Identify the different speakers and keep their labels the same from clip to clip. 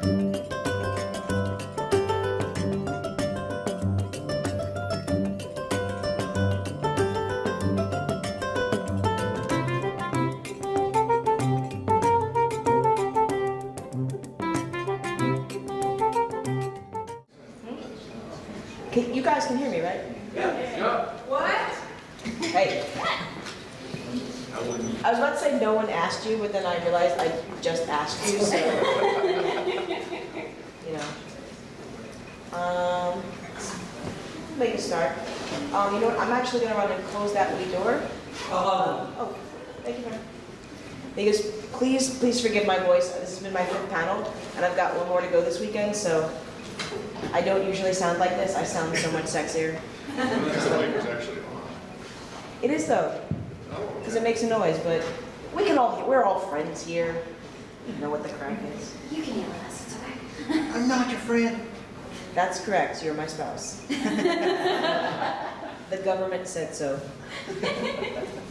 Speaker 1: You guys can hear me, right?
Speaker 2: Yeah.
Speaker 1: What? Hey. I was about to say no one asked you, but then I realized I just asked you, so. You know. Make a start. You know what? I'm actually going to run and close that wee door. Oh, thank you, man. Because please forgive my voice. This has been my 5th panel, and I've got one more to go this weekend, so I don't usually sound like this. I sound so much sexier.
Speaker 2: The mic is actually on.
Speaker 1: It is though, because it makes a noise. But we're all friends here. You know what the crack is.
Speaker 3: You can yell at us, it's okay.
Speaker 4: I'm not your friend.
Speaker 1: That's correct. You're my spouse. The government said so.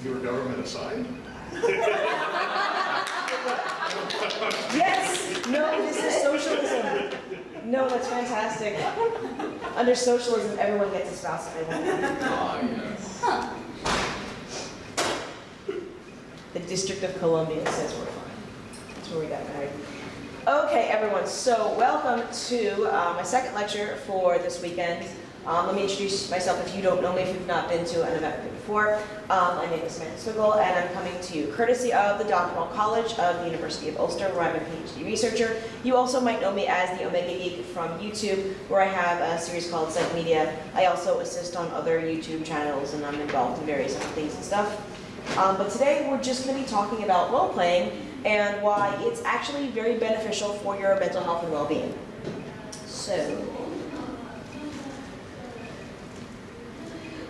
Speaker 2: Your government aside?
Speaker 1: Yes. No, this is socialism. No, that's fantastic. Under socialism, everyone gets a spouse if they want.
Speaker 3: Huh.
Speaker 1: The District of Columbia says we're fine. That's where we got married. Okay, everyone, so welcome to my 2nd lecture for this weekend. Let me introduce myself if you don't know me, if you've not been to an event before. My name is Samantha Swiggle, and I'm coming to you courtesy of the Doctoral College of the University of Ulster, where I'm a PhD researcher. You also might know me as the Omega Geek from YouTube, where I have a series called PsychMedia. I also assist on other YouTube channels, and I'm involved in various other things and stuff. But today we're just going to be talking about role-playing and why it's actually very beneficial for your mental health and well-being. So,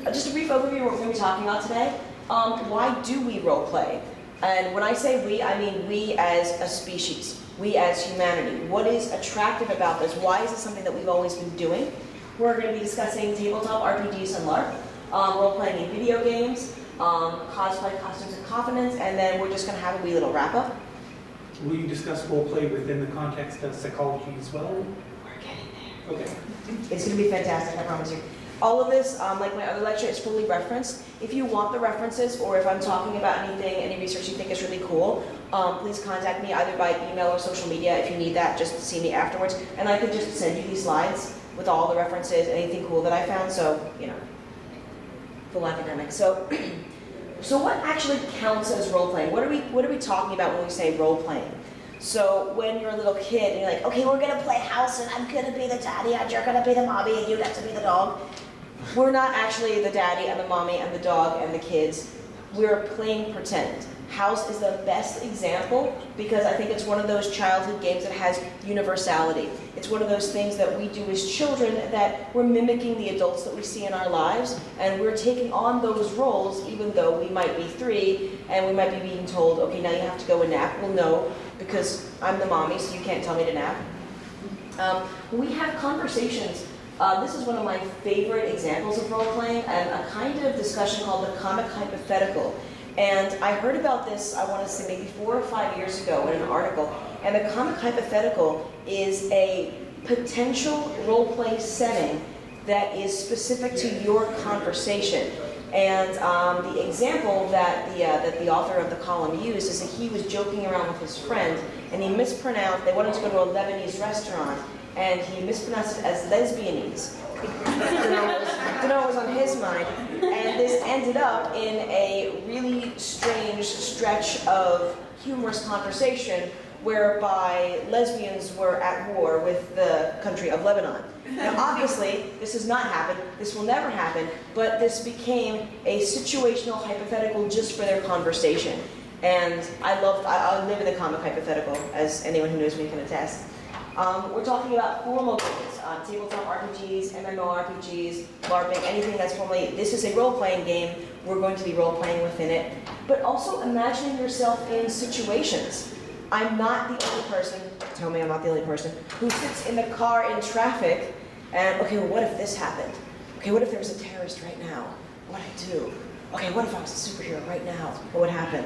Speaker 1: just a brief overview of what we're going to be talking about today. Why do we role-play? And when I say we, I mean we as a species, we as humanity. What is attractive about this? Why is this something that we've always been doing? We're going to be discussing tabletop RPGs and LARP, role-playing in video games, cosplay, costumes, and confidence, and then we're just going to have a wee little wrap-up.
Speaker 4: Will you discuss roleplay within the context of psychology as well?
Speaker 1: We're getting there.
Speaker 4: Okay.
Speaker 1: It's going to be fantastic, I promise you. All of this, like my other lecture, is fully referenced. If you want the references, or if I'm talking about anything, any research you think is really cool, please contact me either by email or social media. If you need that, just see me afterwards. And I could just send you these slides with all the references, anything cool that I found, so, you know, full academic. So, so what actually counts as role-playing? What are we talking about when we say role-playing? So when you're a little kid and you're like, okay, we're gonna play house and I'm gonna be the daddy and you're gonna be the mommy and you get to be the dog. We're not actually the daddy and the mommy and the dog and the kids. We're playing pretend. House is the best example because I think it's one of those childhood games that has universality. It's one of those things that we do as children that we're mimicking the adults that we see in our lives, and we're taking on those roles even though we might be 3 and we might be being told, okay, now you have to go and nap. Well, no, because I'm the mommy, so you can't tell me to nap. We have conversations. This is one of my favorite examples of role-playing, and a kind of discussion called the comic hypothetical. And I heard about this, I want to say maybe 4 or 5 years ago in an article. And the comic hypothetical is a potential role-play setting that is specific to your conversation. And the example that the author of the column used is that he was joking around with his friend, and he mispronounced, they wanted to go to a Lebanese restaurant, and he mispronounced it as lesbianese. Don't know what was on his mind. And this ended up in a really strange stretch of humorous conversation whereby lesbians were at war with the country of Lebanon. Now obviously, this has not happened, this will never happen, but this became a situational hypothetical just for their conversation. And I live in the comic hypothetical, as anyone who knows me can attest. We're talking about formal games, tabletop RPGs, MMORPGs, LARPing, anything that's formally, this is a role-playing game, we're going to be role-playing within it. But also imagining yourself in situations. I'm not the only person, tell me I'm not the only person, who sits in the car in traffic and, okay, well, what if this happened? Okay, what if there was a terrorist right now? What would I do? Okay, what if I was a superhero right now? What would happen?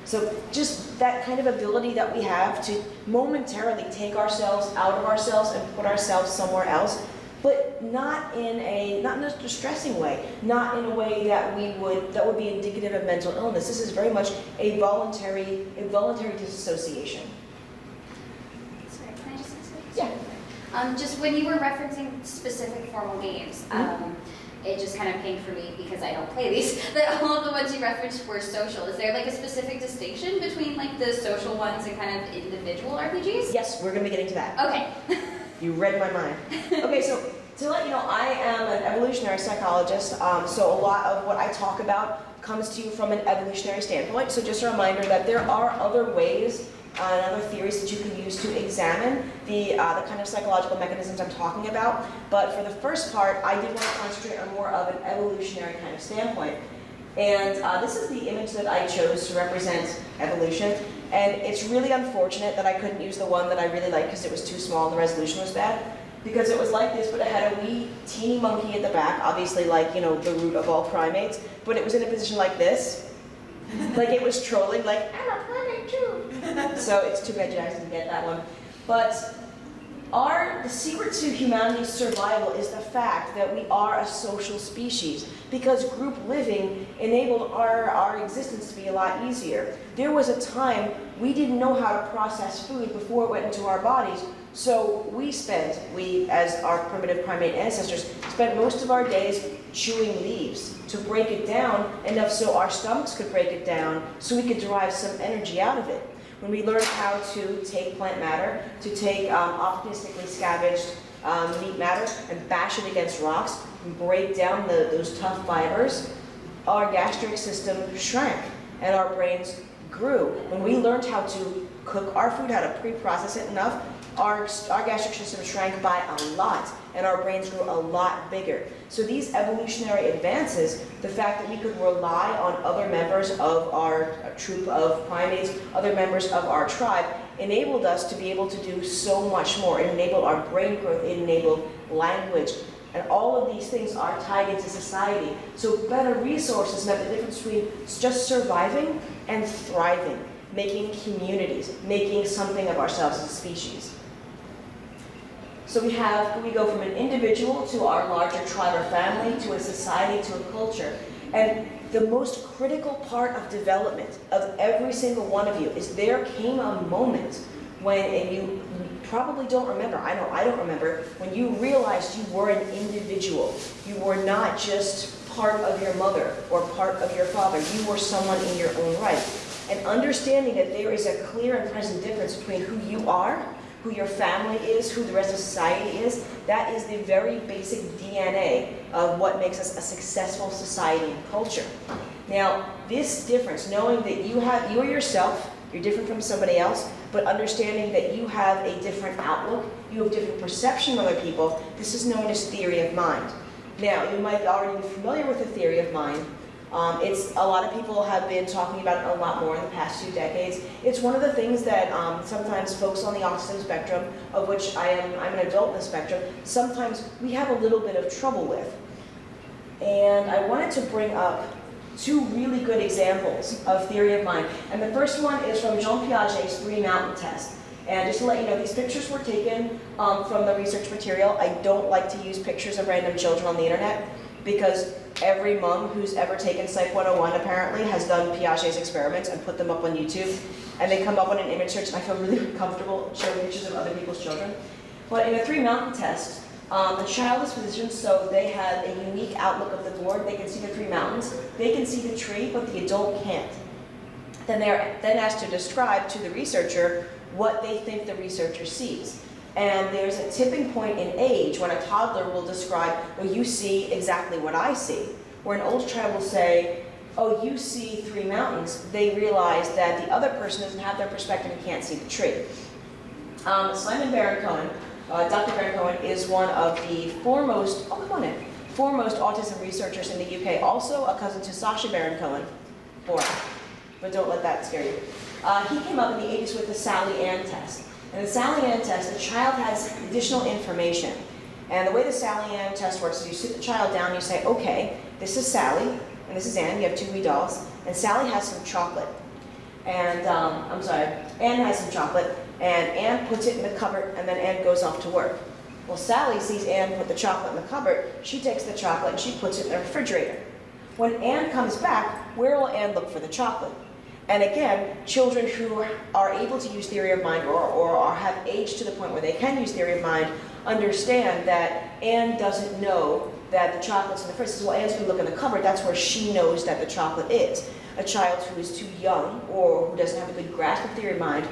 Speaker 1: So just that kind of ability that we have to momentarily take ourselves out of ourselves and put ourselves somewhere else, but not in a distressing way, not in a way that would be indicative of mental illness. This is very much a voluntary disassociation.
Speaker 3: Sorry, can I just ask a
Speaker 1: Yeah.
Speaker 3: question? Just when you were referencing specific formal games, it just kind of pinged for me because I don't play these, that all of the ones you referenced were social. Is there like a specific distinction between like the social ones and kind of individual RPGs?
Speaker 1: Yes, we're going to be getting to that.
Speaker 3: Okay.
Speaker 1: You read my mind. Okay, so to let you know, I am an evolutionary psychologist, so a lot of what I talk about comes to you from an evolutionary standpoint. So just a reminder that there are other ways and other theories that you can use to examine the kind of psychological mechanisms I'm talking about. But for the first part, I did want to concentrate on more of an evolutionary kind of standpoint. And this is the image that I chose to represent evolution. And it's really unfortunate that I couldn't use the one that I really liked because it was too small and the resolution was bad. Because it was like this, but it had a wee teeny monkey at the back, obviously like, you know, the root of all primates. But it was in a position like this. Like it was trolling, like, I'm a primate too. So it's too bad you guys didn't get that one. But the secret to humanity's survival is the fact that we are a social species, because group living enabled our existence to be a lot easier. There was a time we didn't know how to process food before it went into our bodies, so we, as our primitive primate ancestors, spent most of our days chewing leaves to break it down enough so our stomachs could break it down so we could derive some energy out of it. When we learned how to take plant matter, to take opportunistically scavenged meat matter and bash it against rocks and break down those tough fibers, our gastric system shrank and our brains grew. When we learned how to cook our food, how to pre-process it enough, our gastric system shrank by a lot and our brains grew a lot bigger. So these evolutionary advances, the fact that we could rely on other members of our troop of primates, other members of our tribe, enabled us to be able to do so much more. It enabled our brain growth, it enabled language, and all of these things are tied into society. So better resources meant the difference between just surviving and thriving, making communities, making something of ourselves as a species. So we go from an individual to our larger tribe or family, to a society, to a culture. And the most critical part of development of every single one of you is there came a moment when, and you probably don't remember, I know I don't remember, when you realized you were an individual. You were not just part of your mother or part of your father. You were someone in your own right. And understanding that there is a clear and present difference between who you are, who your family is, who the rest of society is, that is the very basic DNA of what makes us a successful society and culture. Now, this difference, knowing that you are yourself, you're different from somebody else, but understanding that you have a different outlook, you have different perception of other people, this is known as theory of mind. Now, you might already be familiar with the theory of mind. A lot of people have been talking about it a lot more in the past few decades. It's one of the things that sometimes folks on the autism spectrum, of which I'm an adult in the spectrum, sometimes we have a little bit of trouble with. And I wanted to bring up two really good examples of theory of mind. And the first one is from Jean Piaget's 3 mountain test. And just to let you know, these pictures were taken from the research material. I don't like to use pictures of random children on the internet, because every mom who's ever taken Psych 101 apparently has done Piaget's experiments and put them up on YouTube. And they come up on an image search, and I feel really uncomfortable showing pictures of other people's children. But in a 3 mountain test, the child is positioned so they have a unique outlook of the board. They can see the 3 mountains. They can see the tree, but the adult can't. Then they're then asked to describe to the researcher what they think the researcher sees. And there's a tipping point in age when a toddler will describe, well, you see exactly what I see. Where an older child will say, oh, you see 3 mountains. They realize that the other person doesn't have their perspective and can't see the tree. Simon Baron-Cohen, Dr. Baron-Cohen is one of the foremost autism researchers in the UK, also a cousin to Sacha Baron-Cohen, but don't let that scare you. He came up in the 80s with the Sally Ann test. In the Sally Ann test, the child has additional information. And the way the Sally Ann test works is you sit the child down and you say, okay, this is Sally, and this is Ann, you have 2 wee dolls, and Sally has some chocolate. and I'm sorry, Anne has some chocolate, and Anne puts it in the cupboard, and then Anne goes off to work. Well, Sally sees Anne put the chocolate in the cupboard. She takes the chocolate and she puts it in the refrigerator. When Anne comes back, where will Anne look for the chocolate? And again, children who are able to use theory of mind or have aged to the point where they can use theory of mind understand that Anne doesn't know that the chocolate's in the fridge. Says, well, Anne's going to look in the cupboard. That's where she knows that the chocolate is. A child who is too young or who doesn't have a good grasp of theory of mind,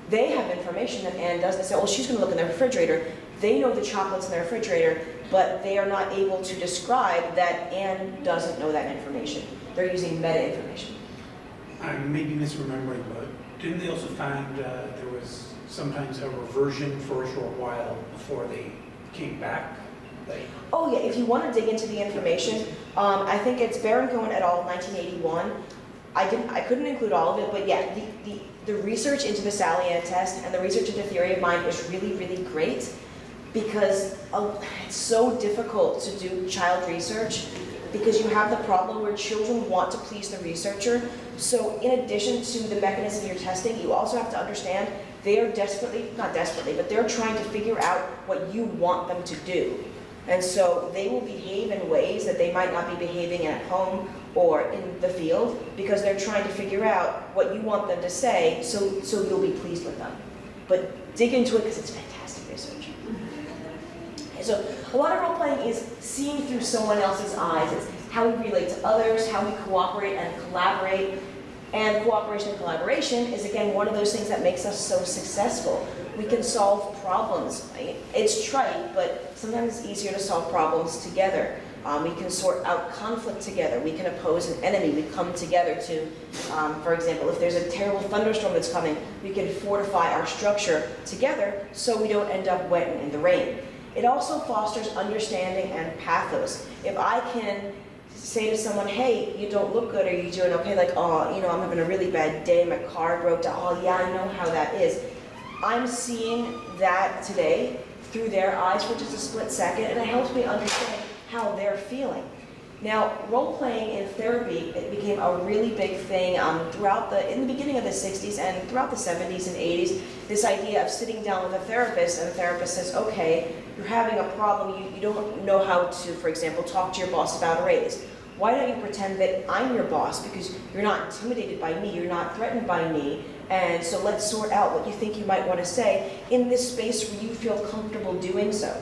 Speaker 1: they have information that Anne doesn't. They say, well, she's going to look in the refrigerator. They know the chocolate's in the refrigerator, but they are not able to describe that Anne doesn't know that information. They're using meta information.
Speaker 4: I may be misremembering, but didn't they also find there was sometimes a reversion for a short while before they came back? Like,
Speaker 1: Oh yeah, if you want to dig into the information, I think it's Baron Cohen et al. 1981. I couldn't include all of it, but yeah, the research into the Sally Ann test and the research into theory of mind is really, really great because it's so difficult to do child research because you have the problem where children want to please the researcher. So in addition to the mechanism you're testing, you also have to understand they are not desperately, but they're trying to figure out what you want them to do. And so they will behave in ways that they might not be behaving at home or in the field because they're trying to figure out what you want them to say so you'll be pleased with them. But dig into it because it's fantastic research. So a lot of role playing is seeing through someone else's eyes. It's how we relate to others, how we cooperate and collaborate. And cooperation and collaboration is, again, one of those things that makes us so successful. We can solve problems. It's trite, but sometimes it's easier to solve problems together. We can sort out conflict together. We can oppose an enemy. We come together to, for example, if there's a terrible thunderstorm that's coming, we can fortify our structure together so we don't end up wet in the rain. It also fosters understanding and pathos. If I can say to someone, hey, you don't look good, are you doing okay? Like, oh, I'm having a really bad day, my car broke down. Oh, yeah, I know how that is. I'm seeing that today through their eyes for just a split second, and it helps me understand how they're feeling. Now, role-playing in therapy, it became a really big thing in the beginning of the 60s and throughout the 70s and 80s, this idea of sitting down with a therapist, and the therapist says, okay, you're having a problem, you don't know how to, for example, talk to your boss about a raise. Why don't you pretend that I'm your boss because you're not intimidated by me, you're not threatened by me, and so let's sort out what you think you might want to say in this space where you feel comfortable doing so.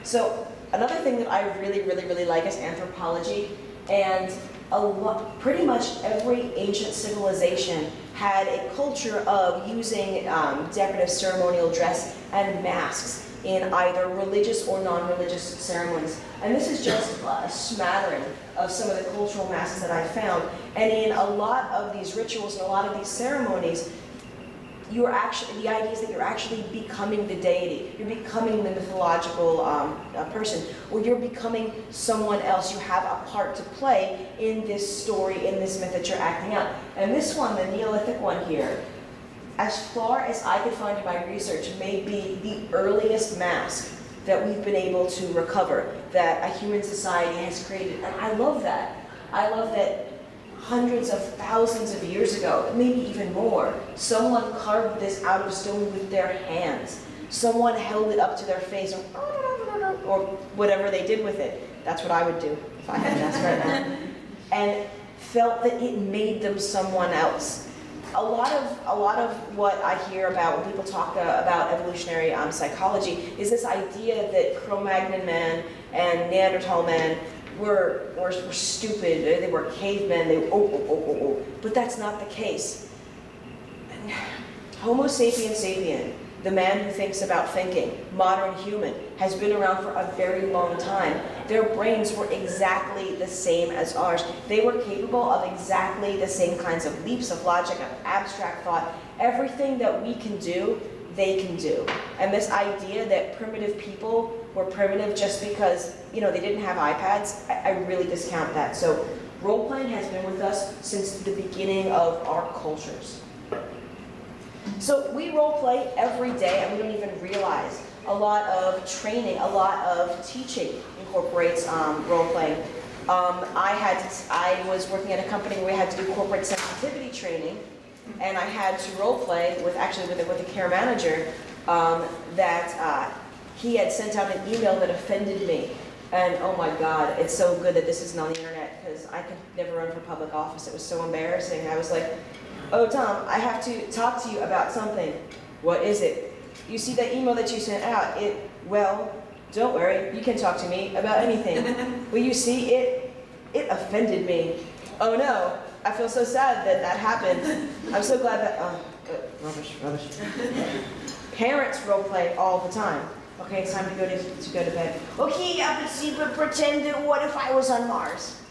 Speaker 1: So another thing that I really, really, really like is anthropology, and pretty much every ancient civilization had a culture of using decorative ceremonial dress and masks in either religious or non-religious ceremonies. And this is just a smattering of some of the cultural masks that I found. And in a lot of these rituals and a lot of these ceremonies, the idea is that you're actually becoming the deity. You're becoming the mythological person, or you're becoming someone else. You have a part to play in this story, in this myth that you're acting out. And this one, the Neolithic one here, as far as I could find in my research, may be the earliest mask that we've been able to recover, that a human society has created. And I love that. I love that hundreds of thousands of years ago, maybe even more, someone carved this out of stone with their hands. Someone held it up to their face or whatever they did with it. That's what I would do if I had a mask right now. And felt that it made them someone else. A lot of what I hear about when people talk about evolutionary psychology is this idea that Cro-Magnon man and Neanderthal man were stupid, they were cavemen, but that's not the case. Homo sapiens sapien, the man who thinks about thinking, modern human, has been around for a very long time. Their brains were exactly the same as ours. They were capable of exactly the same kinds of leaps of logic, of abstract thought. Everything that we can do, they can do. And this idea that primitive people were primitive just because, they didn't have iPads, I really discount that. So role-playing has been with us since the beginning of our cultures. So we role-play every day and we don't even realize. A lot of training, a lot of teaching incorporates role-playing. I was working at a company where we had to do corporate sensitivity training, and I had to role play with a care manager that he had sent out an email that offended me. And oh my God, it's so good that this isn't on the internet, because I could never run for public office. It was so embarrassing. I was like, oh Tom, I have to talk to you about something. What is it? You see that email that you sent out? Well, don't worry, you can talk to me about anything. Well, you see, it offended me. Oh no, I feel so sad that that happened. I'm so glad that, rubbish. Parents role play all the time. Okay, it's time to go to bed. Okay, yeah, but see, but pretend that, what if I was on Mars?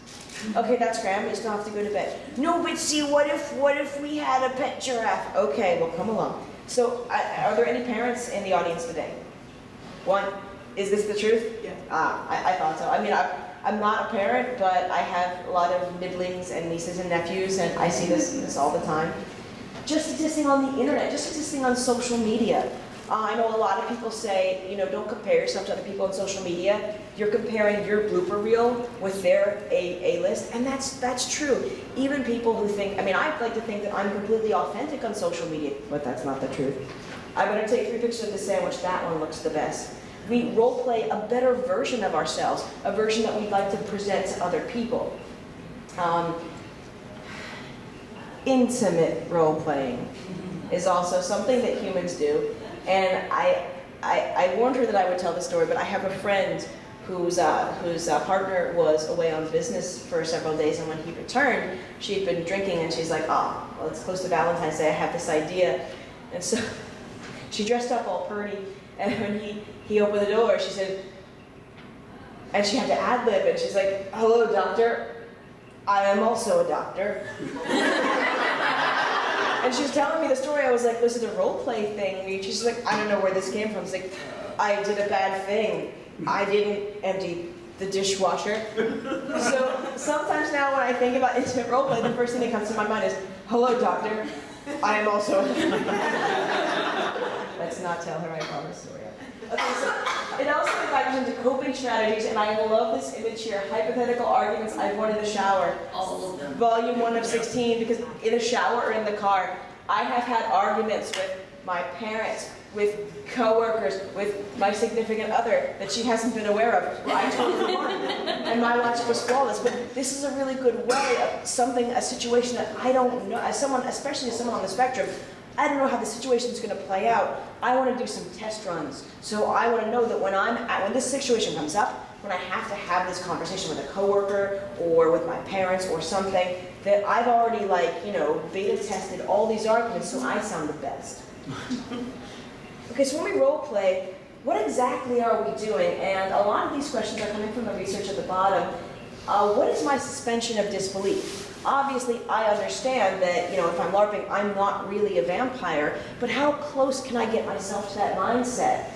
Speaker 1: Okay, that's grand, but you still have to go to bed. No, but see, what if we had a pet giraffe? Okay, well, come along. So, are there any parents in the audience today? One, is this the truth?
Speaker 5: Yeah.
Speaker 1: I thought so. I mean, I'm not a parent, but I have a lot of nibblings and nieces and nephews, and I see this all the time. Just existing on the internet, just existing on social media. I know a lot of people say, don't compare yourself to other people on social media. You're comparing your blooper reel with their A-list, and that's true. Even people who think, I'd like to think that I'm completely authentic on social media, but that's not the truth. I'm going to take 3 pictures of the sandwich. That one looks the best. We role play a better version of ourselves, a version that we'd like to present to other people. Intimate role playing is also something that humans do. And I warned her that I would tell the story, but I have a friend whose partner was away on business for several days, and when he returned, she'd been drinking, and she's like, well, it's close to Valentine's Day, I have this idea. And so she dressed up all pretty, and when he opened the door, she said, and she had to ad-lib, and she's like, hello, doctor, I am also a doctor. And she was telling me the story. I was like, was it a role play thing? She's like, I don't know where this came from. It's like, I did a bad thing. I didn't empty the dishwasher. So sometimes now when I think about intimate role play, the first thing that comes to my mind is, hello, doctor. I am also a doctor. Let's not tell her I promised story. Okay, so it also factors into coping strategies, and I love this image here, hypothetical arguments I've won in the shower.
Speaker 5: All of them.
Speaker 1: Volume 1 of 16, because in the shower or in the car, I have had arguments with my parents, with coworkers, with my significant other that she hasn't been aware of. I totally won, and my logic was flawless. But this is a really good way of a situation that I don't know, especially as someone on the spectrum, I don't know how the situation's going to play out. I want to do some test runs. So I want to know that when this situation comes up, when I have to have this conversation with a coworker or with my parents or something, that I've already beta tested all these arguments so I sound the best. Okay, so when we role play, what exactly are we doing? And a lot of these questions are coming from the research at the bottom. What is my suspension of disbelief? Obviously, I understand that, if I'm LARPing, I'm not really a vampire, but how close can I get myself to that mindset?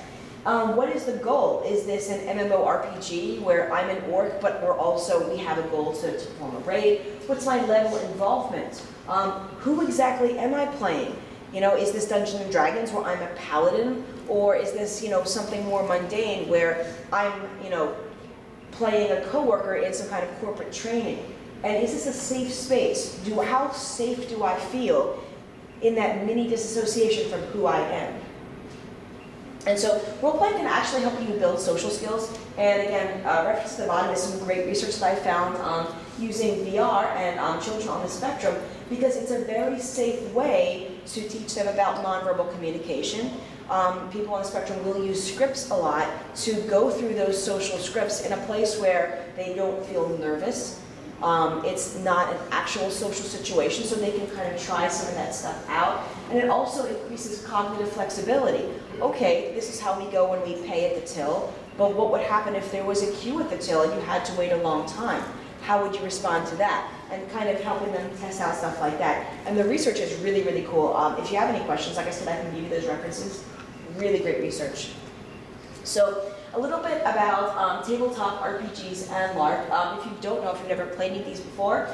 Speaker 1: What is the goal? Is this an MMORPG where I'm an orc, but we have a goal to perform a raid? What's my level of involvement? Who exactly am I playing? Is this Dungeons & Dragons where I'm a paladin? Or is this, something more mundane where I'm, playing a coworker in some kind of corporate training? And is this a safe space? How safe do I feel in that mini disassociation from who I am? And so role-playing can actually help you build social skills. And again, reference to the bottom is some great research that I found using VR and children on the spectrum, because it's a very safe way to teach them about nonverbal communication. People on the spectrum will use scripts a lot to go through those social scripts in a place where they don't feel nervous. It's not an actual social situation, so they can kind of try some of that stuff out. And it also increases cognitive flexibility. Okay, this is how we go when we pay at the till, but what would happen if there was a queue at the till and you had to wait a long time? How would you respond to that? And kind of helping them test out stuff like that. And the research is really, really cool. If you have any questions, like I said, I can give you those references. Really great research. So a little bit about tabletop RPGs and LARP. If you don't know, if you've never played any of these before,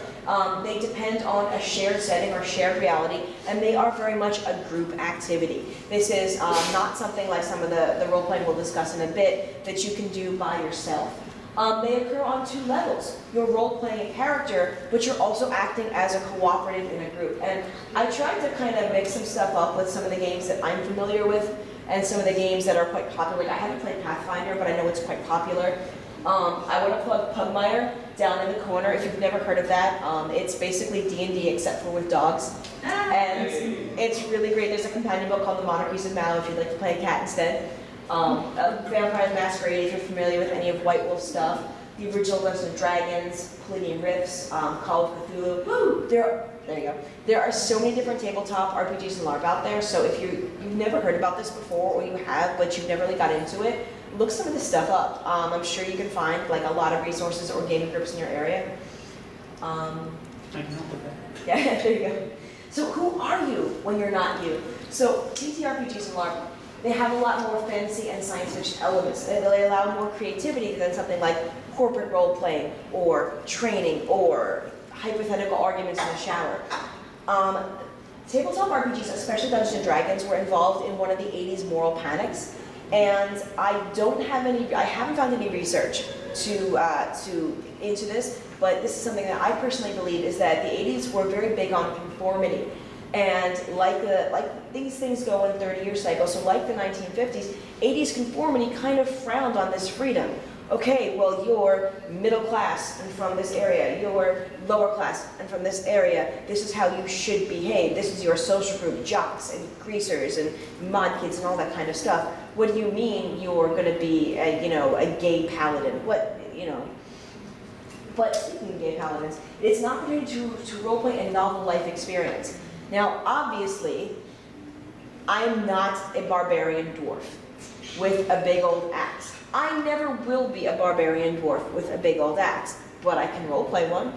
Speaker 1: they depend on a shared setting or shared reality, and they are very much a group activity. This is not something like some of the role-playing we'll discuss in a bit that you can do by yourself. They occur on 2 levels. You're role-playing a character, but you're also acting as a cooperative in a group. And I tried to kind of mix some stuff up with some of the games that I'm familiar with and some of the games that are quite popular. Like I haven't played Pathfinder, but I know it's quite popular. I want to plug Pugmire down in the corner. If you've never heard of that, it's basically D&D except for with dogs. And it's really great. There's a companion book called The Monarchies of Mal if you'd like to play a cat instead. Vampire the Masquerade, if you're familiar with any of White Wolf stuff, the original Dungeons and Dragons, Palladian Rifts, Call of Cthulhu. Woo! There you go. There are so many different tabletop RPGs and LARP out there, so if you've never heard about this before, or you have, but you've never really got into it, look some of this stuff up. I'm sure you can find like a lot of resources or gaming groups in your area.
Speaker 4: I can help with that.
Speaker 1: Yeah, there you go. So who are you when you're not you? So TTRPGs and LARP, they have a lot more fantasy and science fiction elements. They allow more creativity than something like corporate role-playing or training or hypothetical arguments in the shower. Tabletop RPGs, especially Dungeons and Dragons, were involved in one of the 80s moral panics. And I haven't found any research into this, but this is something that I personally believe is that the 80s were very big on conformity. And like these things go in 30-year cycles, so like the 1950s, 80s conformity kind of frowned on this freedom. Okay, well, you're middle class and from this area, you're lower class and from this area, this is how you should behave. This is your social group, jocks and greasers and mod kids and all that kind of stuff. What do you mean you're going to be a gay paladin? But speaking of gay paladins, it's an opportunity to roleplay a novel life experience. Now, obviously, I'm not a barbarian dwarf with a big old axe. I never will be a barbarian dwarf with a big old axe, but I can roleplay one.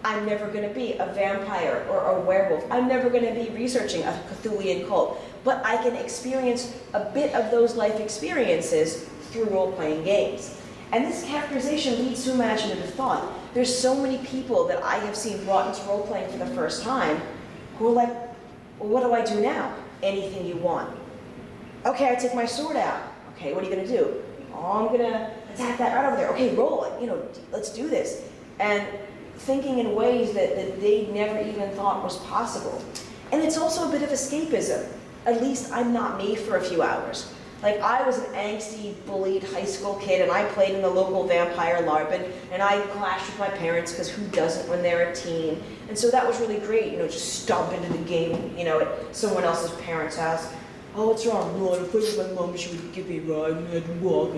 Speaker 1: I'm never going to be a vampire or a werewolf. I'm never going to be researching a Cthulhian cult, but I can experience a bit of those life experiences through role-playing games. And this characterization leads to imaginative thought. There's so many people that I have seen brought into role-playing for the first time who are like, well, what do I do now? Anything you want. Okay, I take my sword out. Okay, what are you going to do? Oh, I'm going to attack that right over there. Okay, roll it. Let's do this. And thinking in ways that they never even thought was possible. And it's also a bit of escapism. At least I'm not me for a few hours. Like, I was an angsty, bullied high school kid, and I played in the local vampire LARP, and I clashed with my parents, because who doesn't when they're a teen? And so that was really great, just stomp into the game, at someone else's parents' house. Oh, what's wrong? No, I played with my mom, she would give me a ride, and I'd walk.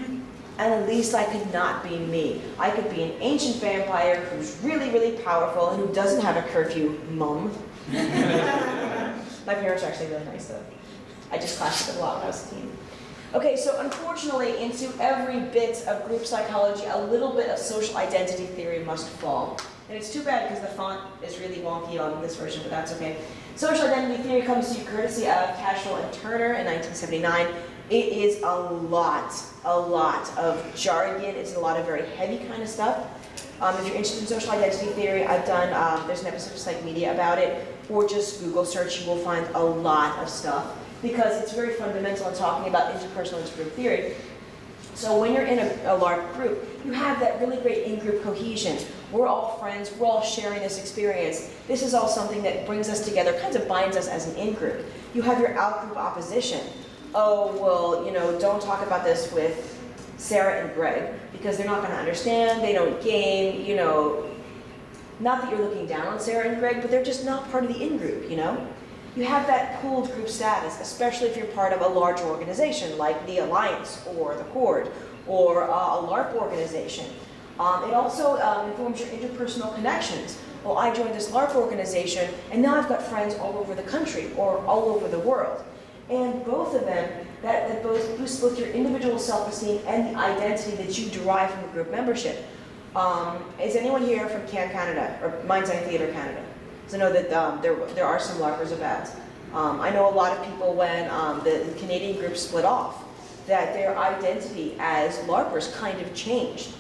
Speaker 1: And at least I could not be me. I could be an ancient vampire who's really, really powerful, and who doesn't have a curfew, mum. My parents are actually really nice, though. I just clashed with them a lot when I was a teen. Okay, so unfortunately, into every bit of group psychology, a little bit of social identity theory must fall. And it's too bad because the font is really wonky on this version, but that's okay. Social identity theory comes to you courtesy of Cashel and Turner in 1979. It is a lot of jargon. It's a lot of very heavy kind of stuff. If you're interested in social identity theory, I've done, there's an episode of PsychMedia about it, or just Google search, you will find a lot of stuff, because it's very fundamental in talking about interpersonal intergroup theory. So when you're in a LARP group, you have that really great in-group cohesion. We're all friends, we're all sharing this experience. This is all something that brings us together, kind of binds us as an in-group. You have your out-group opposition. Oh, well, don't talk about this with Sarah and Greg, because they're not going to understand, they don't game, not that you're looking down on Sarah and Greg, but they're just not part of the in-group, You have that pooled group status, especially if you're part of a larger organization like the Alliance or the Horde or a LARP organization. It also informs your interpersonal connections. Well, I joined this LARP organization, and now I've got friends all over the country or all over the world. And both of them, that both boosts both your individual self-esteem and the identity that you derive from the group membership. Is anyone here from Camp Canada or Minds Eye Theatre Canada? So I know that there are some LARPers about. I know a lot of people when the Canadian group split off, that their identity as LARPers kind of changed.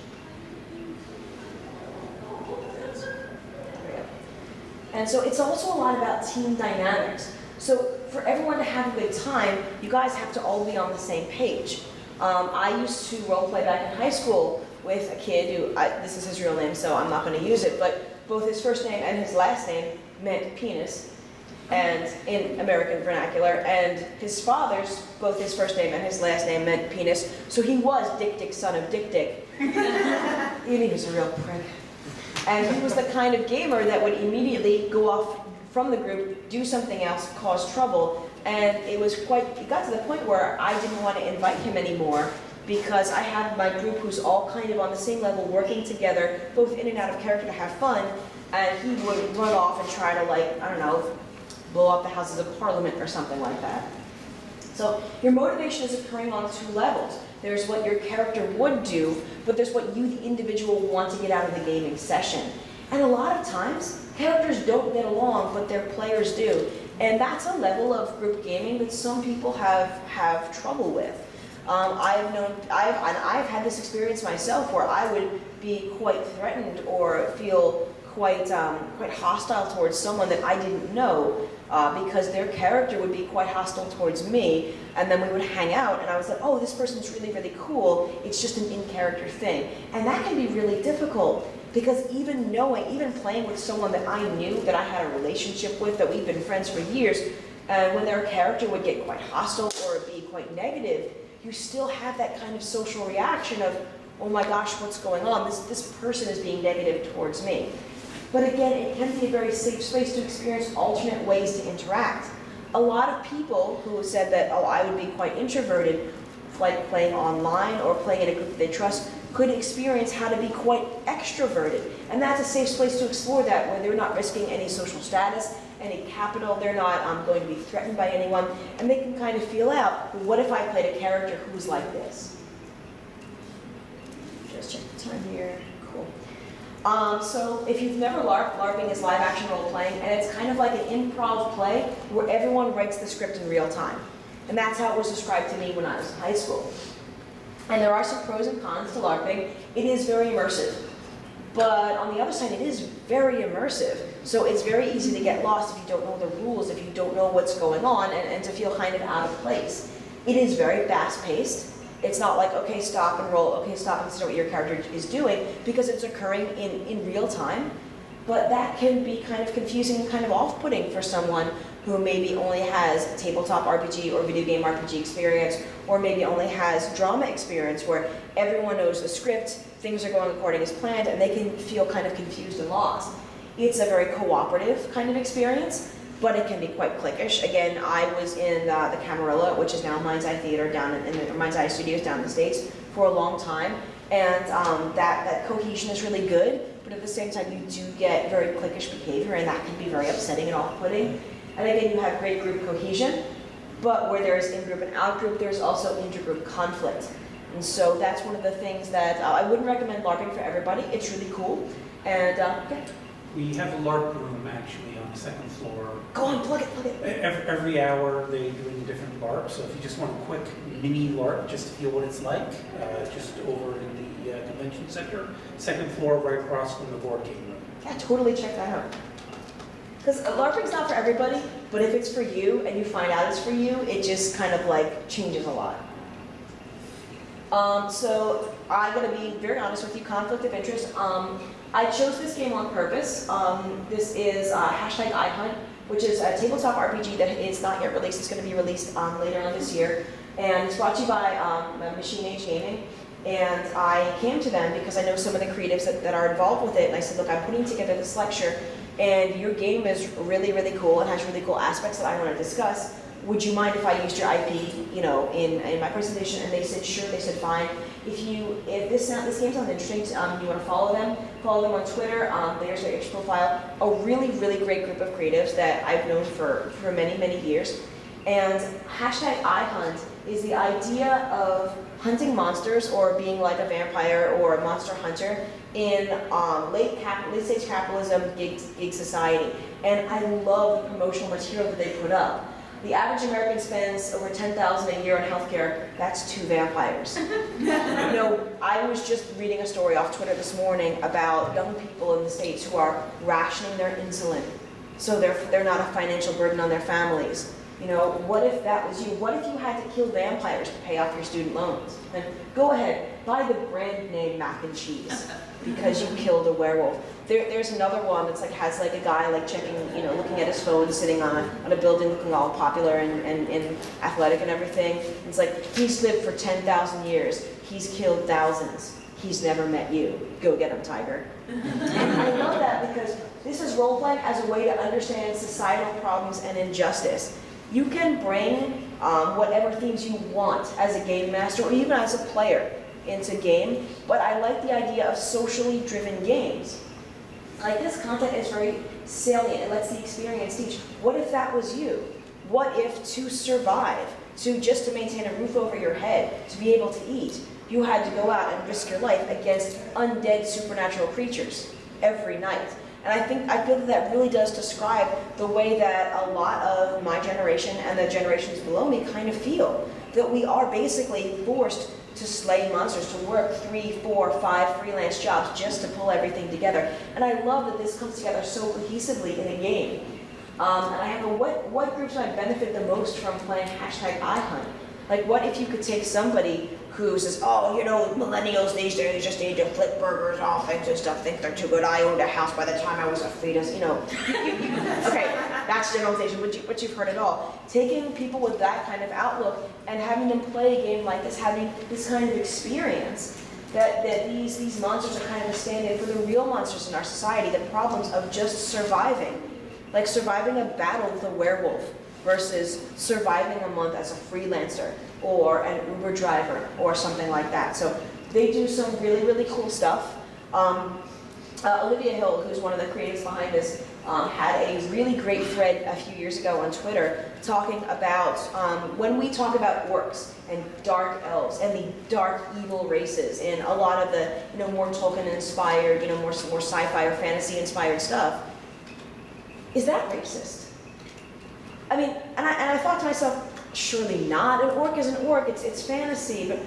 Speaker 1: And so it's also a lot about team dynamics. So for everyone to have a good time, you guys have to all be on the same page. I used to role play back in high school with a kid who, this is his real name, so I'm not going to use it, but both his first name and his last name meant penis, and in American vernacular, and his father's, both his first name and his last name meant penis, so he was Dick Dick, son of Dick Dick. He was a real prick. And he was the kind of gamer that would immediately go off from the group, do something else, cause trouble, and it got to the point where I didn't want to invite him anymore because I had my group who's all kind of on the same level, working together, both in and out of character to have fun, and he would run off and try to, like, I don't know, blow up the Houses of Parliament or something like that. So your motivation is occurring on two levels. There's what your character would do, but there's what you, the individual, want to get out of the gaming session. And a lot of times, characters don't get along, but their players do. And that's a level of group gaming that some people have trouble with. I've had this experience myself where I would be quite threatened or feel quite hostile towards someone that I didn't know because their character would be quite hostile towards me, and then we would hang out and I was like, oh, this person's really, really cool, it's just an in-character thing. And that can be really difficult because even playing with someone that I knew, that I had a relationship with, that we've been friends for years, when their character would get quite hostile or be quite negative, you still have that kind of social reaction of, oh my gosh, what's going on? This person is being negative towards me. But again, it can be a very safe space to experience alternate ways to interact. A lot of people who said that, oh, I would be quite introverted, like playing online or playing in a group that they trust, could experience how to be quite extroverted. And that's a safe place to explore that, where they're not risking any social status, any capital, they're not going to be threatened by anyone, and they can kind of feel out, what if I played a character who's like this? Just check the time here. Cool. So if you've never LARPed, LARPing is live action role playing, and it's kind of like an improv play where everyone writes the script in real time. And that's how it was described to me when I was in high school. And there are some pros and cons to LARPing. It is very immersive. But on the other side, it is very immersive. So it's very easy to get lost if you don't know the rules, if you don't know what's going on, and to feel kind of out of place. It is very fast-paced. It's not like, okay, stop and roll, okay, stop and consider what your character is doing, because it's occurring in real time. But that can be kind of confusing and kind of off-putting for someone who maybe only has a tabletop RPG or video game RPG experience, or maybe only has drama experience where everyone knows the script, things are going according as planned, and they can feel kind of confused and lost. It's a very cooperative kind of experience, but it can be quite cliquish. Again, I was in the Camarilla, which is now Mind's Eye Theater down in the Mind's Eye Studios down in the States for a long time, and that cohesion is really good, but at the same time you do get very cliquish behavior, and that can be very upsetting and off-putting. And again, you have great group cohesion, but where there's in-group and out-group, there's also intergroup conflict. And so that's one of the things that I wouldn't recommend LARPing for everybody. It's really cool, and yeah.
Speaker 4: We have a LARP room actually on the second floor.
Speaker 1: Go on, plug it.
Speaker 4: Every hour they do a different LARP, so if you just want a quick mini LARP just to feel what it's like, just over in the convention center, second floor right across from the board game room.
Speaker 1: Yeah, totally check that out. Because LARPing's not for everybody, but if it's for you and you find out it's for you, it just kind of like changes a lot. So I'm going to be very honest with you, conflict of interest. I chose this game on purpose. This is #iHunt, which is a tabletop RPG that is not yet released. It's going to be released later on this year. And it's brought to you by Machine Age Gaming. And I came to them because I know some of the creatives that are involved with it. And I said, look, I'm putting together this lecture, and your game is really, really cool and has really cool aspects that I want to discuss. Would you mind if I used your IP, in my presentation? And they said, sure. They said, fine. If this game sounds interesting, you want to follow them on Twitter. There's their X profile. A really, really great group of creatives that I've known for many, many years. And #iHunt is the idea of hunting monsters or being like a vampire or a monster hunter in late stage capitalism, gig society. And I love the promotional material that they put up. The average American spends over $10,000 a year on healthcare. That's 2 vampires. I was just reading a story off Twitter this morning about young people in the States who are rationing their insulin, so they're not a financial burden on their families. You know, what if that was you? What if you had to kill vampires to pay off your student loans? Then go ahead, buy the brand name mac and cheese because you killed a werewolf. There's another one that's like has like a guy like checking, you know, looking at his phone, sitting on a building, looking all popular and athletic and everything. It's like he's lived for 10,000 years. He's killed thousands. He's never met you. Go get him, tiger. And I love that because this is role-playing as a way to understand societal problems and injustice. You can bring whatever themes you want as a game master or even as a player into game, but I like the idea of socially driven games. Like this content is very salient. It lets the experience teach. What if that was you? What if to survive, just to maintain a roof over your head, to be able to eat, you had to go out and risk your life against undead supernatural creatures every night? And I feel that really does describe the way that a lot of my generation and the generations below me kind of feel. That we are basically forced to slay monsters, to work 3, 4, 5 freelance jobs just to pull everything together. And I love that this comes together so cohesively in a game. And I have what groups might benefit the most from playing #iHunt? Like what if you could take somebody who says, oh, you know, millennials these days just need to flip burgers off and just think they're too good. I owned a house by the time I was a fetus, you know. Okay, that's generalization, but you've heard it all. Taking people with that kind of outlook and having them play a game like this, having this kind of experience, that these monsters are kind of a stand-in for the real monsters in our society, the problems of just surviving. Like surviving a battle with a werewolf versus surviving a month as a freelancer or an Uber driver or something like that. So they do some really, really cool stuff. Olivia Hill, who's one of the creatives behind this, had a really great thread a few years ago on Twitter talking about when we talk about orcs and dark elves and the dark evil races and a lot of the more Tolkien-inspired, more sci-fi or fantasy-inspired stuff. Is that racist? I mean, and I thought to myself, surely not. An orc is an orc. It's fantasy. But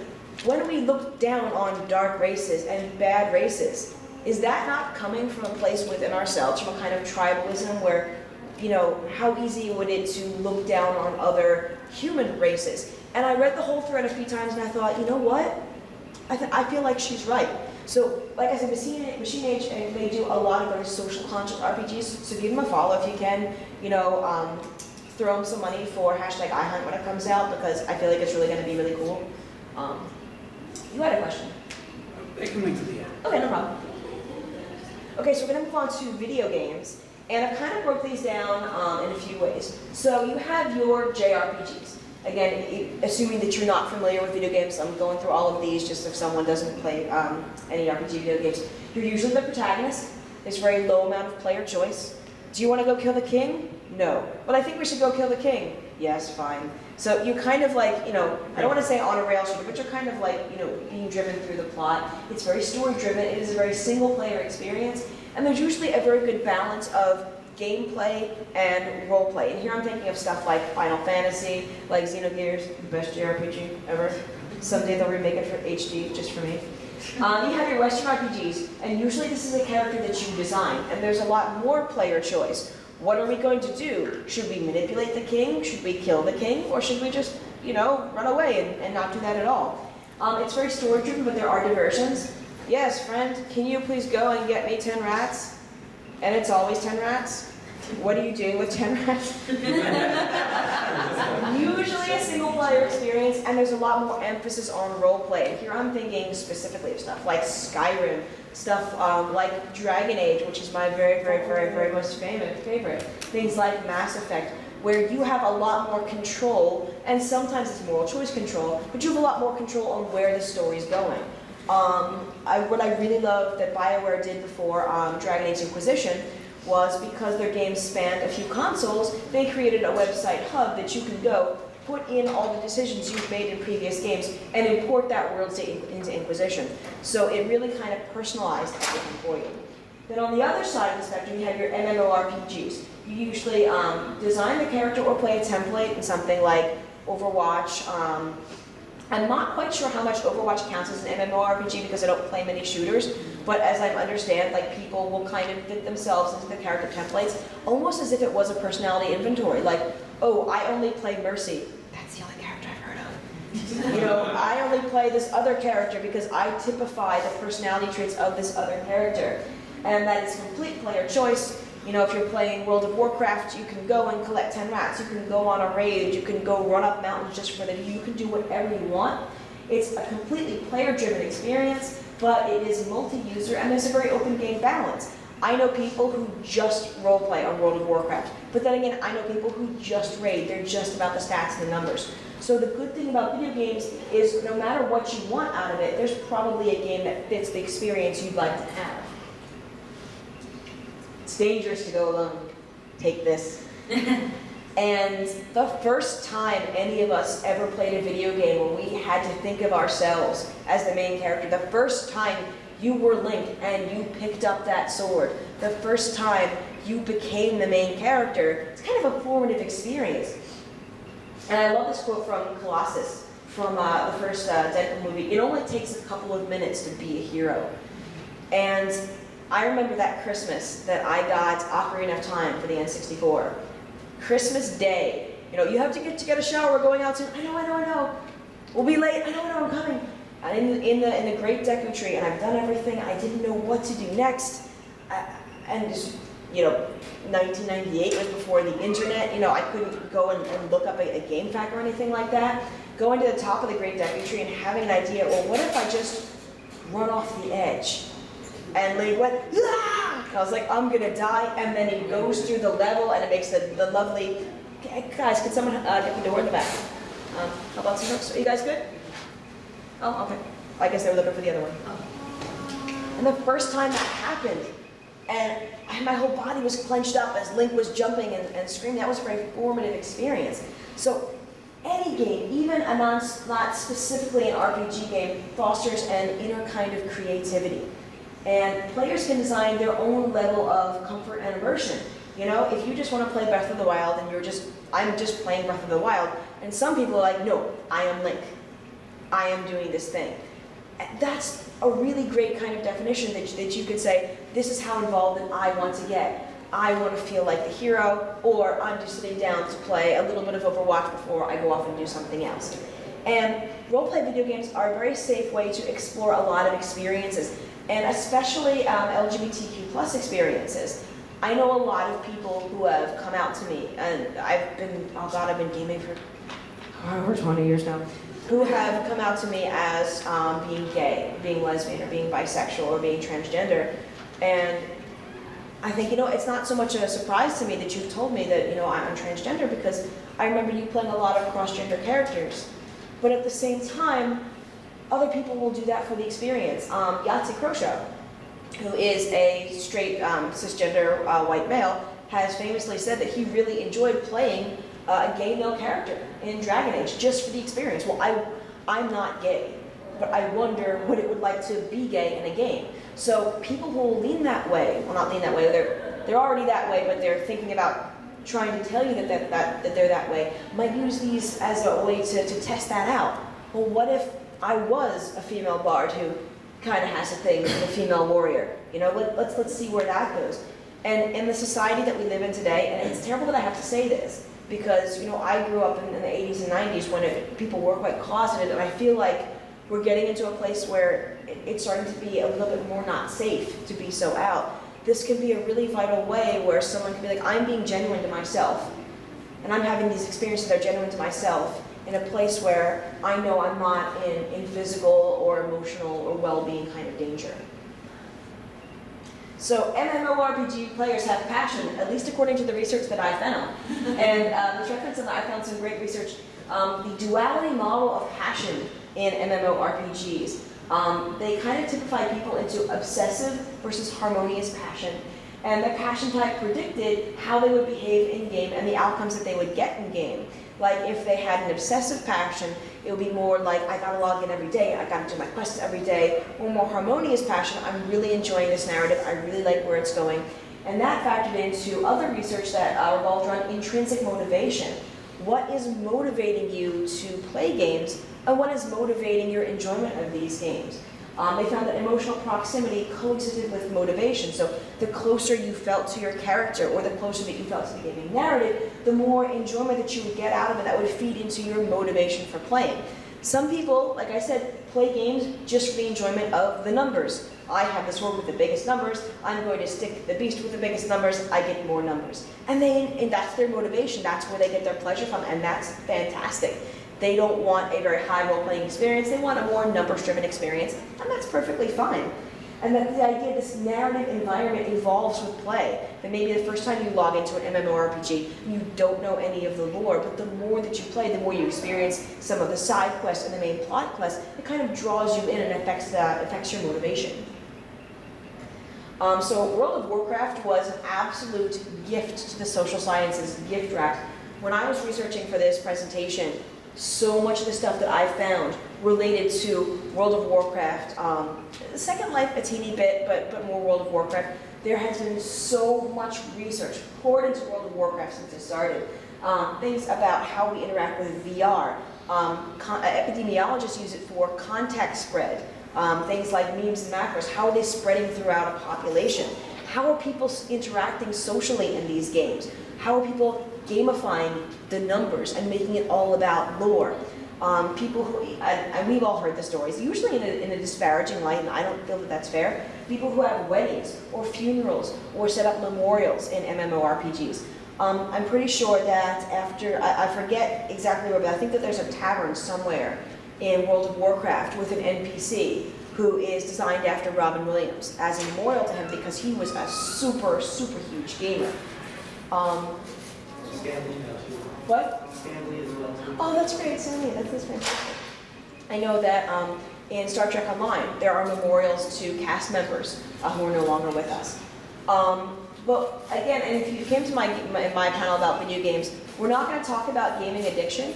Speaker 1: when we look down on dark races and bad races, is that not coming from a place within ourselves, from a kind of tribalism where, how easy would it to look down on other human races? And I read the whole thread a few times and I thought, you know what? I feel like she's right. So, like I said, Machine Age, and they do a lot of very social conscious RPGs, so give them a follow if you can, throw them some money for #iHunt when it comes out, because I feel like it's really going to be really cool. You had a question?
Speaker 4: I can wait to the end.
Speaker 1: Okay, no problem. Okay, so we're going to move on to video games, and I've kind of broke these down in a few ways. So you have your JRPGs. Again, assuming that you're not familiar with video games, I'm going through all of these just if someone doesn't play any RPG video games. You're usually the protagonist. There's a very low amount of player choice. Do you want to go kill the king? No. But I think we should go kill the king. Yes, fine. So you kind of like, I don't want to say on a rail shooter, but you're kind of like, being driven through the plot. It's very story driven. It is a very single player experience. And there's usually a very good balance of gameplay and roleplay. And here I'm thinking of stuff like Final Fantasy, like Xenogears, the best JRPG ever. Someday they'll remake it for HD just for me. You have your Western RPGs, and usually this is a character that you design, and there's a lot more player choice. What are we going to do? Should we manipulate the king? Should we kill the king? Or should we just, run away and not do that at all? It's very story-driven, but there are diversions. Yes, friend, can you please go and get me 10 rats? And it's always 10 rats. What are you doing with 10 rats? Usually a single player experience, and there's a lot more emphasis on role play. And here I'm thinking specifically of stuff like Skyrim, stuff like Dragon Age, which is my very, very, very, very most favorite. Things like Mass Effect, where you have a lot more control, and sometimes it's moral choice control, but you have a lot more control on where the story's going. What I really love that BioWare did before Dragon Age Inquisition was, because their games spanned a few consoles, they created a website hub that you can go, put in all the decisions you've made in previous games, and import that world state into Inquisition. So it really kind of personalized everything for you. Then on the other side of the spectrum, you have your MMORPGs. You usually design the character or play a template in something like Overwatch, I'm not quite sure how much Overwatch counts as an MMORPG because I don't play many shooters, but as I understand, like people will kind of fit themselves into the character templates, almost as if it was a personality inventory. Like, oh, I only play Mercy. That's the only character I've heard of. You know, I only play this other character because I typify the personality traits of this other character. And that is complete player choice. You know, if you're playing World of Warcraft, you can go and collect 10 rats, you can go on a raid, you can go run up mountains just for the view, you can do whatever you want. It's a completely player-driven experience, but it is multi-user and there's a very open game balance. I know people who just roleplay on World of Warcraft, but then again, I know people who just raid, they're just about the stats and the numbers. So the good thing about video games is no matter what you want out of it, there's probably a game that fits the experience you'd like to have. It's dangerous to go alone. Take this. And the first time any of us ever played a video game where we had to think of ourselves as the main character, the first time you were Link and you picked up that sword, the first time you became the main character, it's kind of a formative experience. And I love this quote from Colossus, from the first Deadpool movie. It only takes a couple of minutes to be a hero. And I remember that Christmas that I got Ocarina of Time for the N64. Christmas Day. You know, you have to get a shower, we're going out soon. I know. We'll be late, I know, I'm coming. And in the Great Deku Tree, and I've done everything, I didn't know what to do next. And just, you know, 1998 was before the internet, you know, I couldn't go and look up a game fact or anything like that. Going to the top of the Great Deku Tree and having an idea, well, what if I just run off the edge? And Link went, ah! I was like, I'm gonna die, and then he goes through the level, and it makes the lovely, guys, could someone get the door in the back? How about some hooks? Are you guys good? Oh, okay. I guess they were looking for the other one. And the first time that happened, and my whole body was clenched up as Link was jumping and screaming, that was a very formative experience. So any game, even a not specifically an RPG game, fosters an inner kind of creativity. And players can design their own level of comfort and immersion. You know, if you just want to play Breath of the Wild and I'm just playing Breath of the Wild, and some people are like, no, I am Link. I am doing this thing. That's a really great kind of definition that you could say, this is how involved I want to get. I want to feel like the hero, or I'm just sitting down to play a little bit of Overwatch before I go off and do something else. And role-play video games are a very safe way to explore a lot of experiences, and especially LGBTQ plus experiences. I know a lot of people who have come out to me, and I've been gaming for over 20 years now, who have come out to me as being gay, being lesbian, or being bisexual, or being transgender. And I think, you know, it's not so much a surprise to me that you've told me that, you know, I'm transgender, because I remember you playing a lot of cross-gender characters. But at the same time, other people will do that for the experience. Yahtzee Croshaw, who is a straight cisgender white male, has famously said that he really enjoyed playing a gay male character in Dragon Age just for the experience. Well, I'm not gay, but I wonder what it would like to be gay in a game. So people who will lean that way, well, not lean that way, they're already that way, but they're thinking about trying to tell you that they're that way, might use these as a way to test that out. Well, what if I was a female bard who kind of has a thing with a female warrior? You know, let's see where that goes. And in the society that we live in today, and it's terrible that I have to say this, because, you know, I grew up in the 80s and 90s when people were quite closeted, and I feel like we're getting into a place where it's starting to be a little bit more not safe to be so out. This can be a really vital way where someone can be like, I'm being genuine to myself, and I'm having these experiences that are genuine to myself in a place where I know I'm not in physical or emotional or well-being kind of danger. So MMORPG players have passion, at least according to the research that I found. And this reference, and I found some great research, the duality model of passion in MMORPGs. They kind of typify people into obsessive versus harmonious passion. And the passion type predicted how they would behave in-game and the outcomes that they would get in-game. Like if they had an obsessive passion, it would be more like, I gotta log in every day, I gotta do my quests every day. Or more harmonious passion, I'm really enjoying this narrative, I really like where it's going. And that factored into other research that revolved around intrinsic motivation. What is motivating you to play games and what is motivating your enjoyment of these games. They found that emotional proximity coexisted with motivation. So the closer you felt to your character, or the closer that you felt to the gaming narrative, the more enjoyment that you would get out of it that would feed into your motivation for playing. Some people, like I said, play games just for the enjoyment of the numbers. I have the sword with the biggest numbers, I'm going to stick the beast with the biggest numbers, I get more numbers. And that's their motivation, that's where they get their pleasure from, and that's fantastic. They don't want a very high role-playing experience, they want a more numbers-driven experience, and that's perfectly fine. And that the idea this narrative environment evolves with play. That maybe the first time you log into an MMORPG, you don't know any of the lore, but the more that you play, the more you experience some of the side quests and the main plot quests, it kind of draws you in and affects your motivation. So World of Warcraft was an absolute gift to the social sciences gift wrap. When I was researching for this presentation, so much of the stuff that I found related to World of Warcraft, Second Life a teeny bit, but more World of Warcraft. There has been so much research poured into World of Warcraft since it started. Things about how we interact with VR. Epidemiologists use it for contact spread. Things like memes and macros. How are they spreading throughout a population? How are people interacting socially in these games? How are people gamifying the numbers and making it all about lore? People who, and we've all heard the stories, usually in a disparaging light, and I don't feel that that's fair. People who have weddings or funerals or set up memorials in MMORPGs. I'm pretty sure that after, I forget exactly where, but I think that there's a tavern somewhere in World of Warcraft with an NPC who is designed after Robin Williams as a memorial to him because he was a super, super huge gamer. What?
Speaker 5: Family as well too.
Speaker 1: Oh, that's great, Sammy. That's fantastic. I know that in Star Trek Online, there are memorials to cast members who are no longer with us. But again, and if you came to my panel about video games, we're not going to talk about gaming addiction.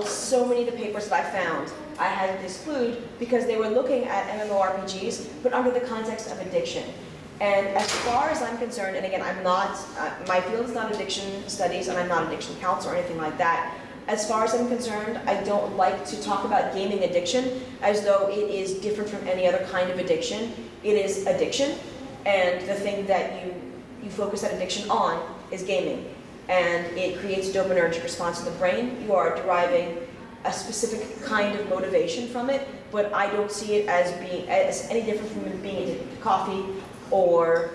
Speaker 1: So many of the papers that I found, I had to exclude because they were looking at MMORPGs, but under the context of addiction. And as far as I'm concerned, and again, I'm not, my field is not addiction studies, and I'm not addiction counselor or anything like that. As far as I'm concerned, I don't like to talk about gaming addiction as though it is different from any other kind of addiction. It is addiction, and the thing that you focus that addiction on is gaming. And it creates a dopaminergic response in the brain. You are deriving a specific kind of motivation from it, but I don't see it as being any different from being addicted to coffee, or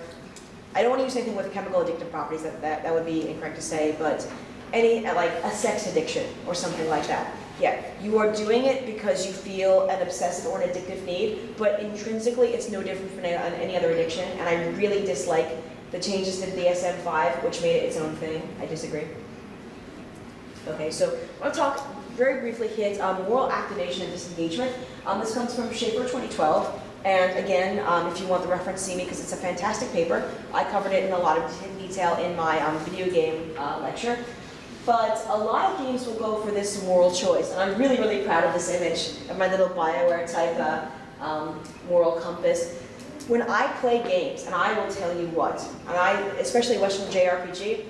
Speaker 1: I don't want to use anything with chemical addictive properties, that would be incorrect to say, but any, like a sex addiction or something like that. Yeah, you are doing it because you feel an obsessive or an addictive need, but intrinsically it's no different from any other addiction, and I really dislike the changes to the DSM-5, which made it its own thing. I disagree. Okay, so I want to talk very briefly hit moral activation and disengagement. This comes from Schaefer 2012. And again, if you want the reference, see me because it's a fantastic paper. I covered it in a lot of detail in my video game lecture. But a lot of games will go for this moral choice. And I'm really, really proud of this image of my little BioWare type moral compass. When I play games, and I will tell you what, and especially Western JRPG,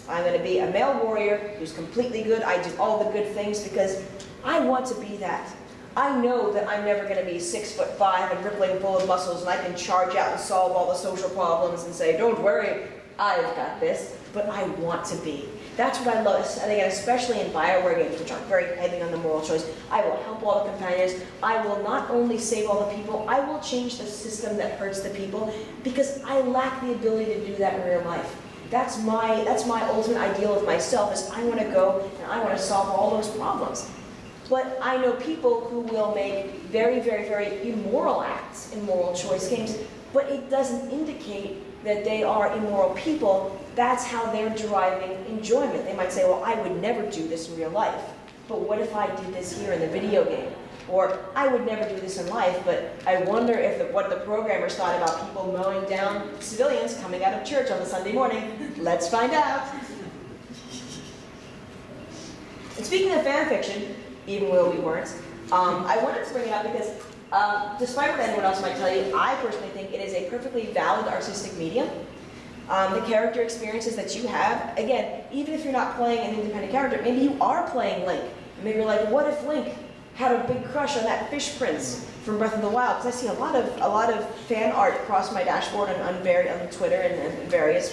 Speaker 1: I'm going to be a male warrior who's completely good. I do all the good things because I want to be that. I know that I'm never going to be 6'5" and rippling full of muscles, and I can charge out and solve all the social problems and say, don't worry, I've got this, but I want to be. That's what I love, and again, especially in BioWare games, which are very heavy on the moral choice. I will help all the companions. I will not only save all the people, I will change the system that hurts the people, because I lack the ability to do that in real life. That's my ultimate ideal of myself, is I want to go and I want to solve all those problems. But I know people who will make very, very, very immoral acts in moral choice games, but it doesn't indicate that they are immoral people. That's how they're deriving enjoyment. They might say, well, I would never do this in real life, but what if I did this here in the video game? Or I would never do this in life, but I wonder if what the programmers thought about people mowing down civilians coming out of church on a Sunday morning. Let's find out. And speaking of fan fiction, even though we weren't, I wanted to bring it up because despite what anyone else might tell you, I personally think it is a perfectly valid artistic medium. The character experiences that you have, again, even if you're not playing an independent character, maybe you are playing Link, And they were like, what if Link had a big crush on that fish prince from Breath of the Wild? Because I see a lot of fan art across my dashboard on Twitter and various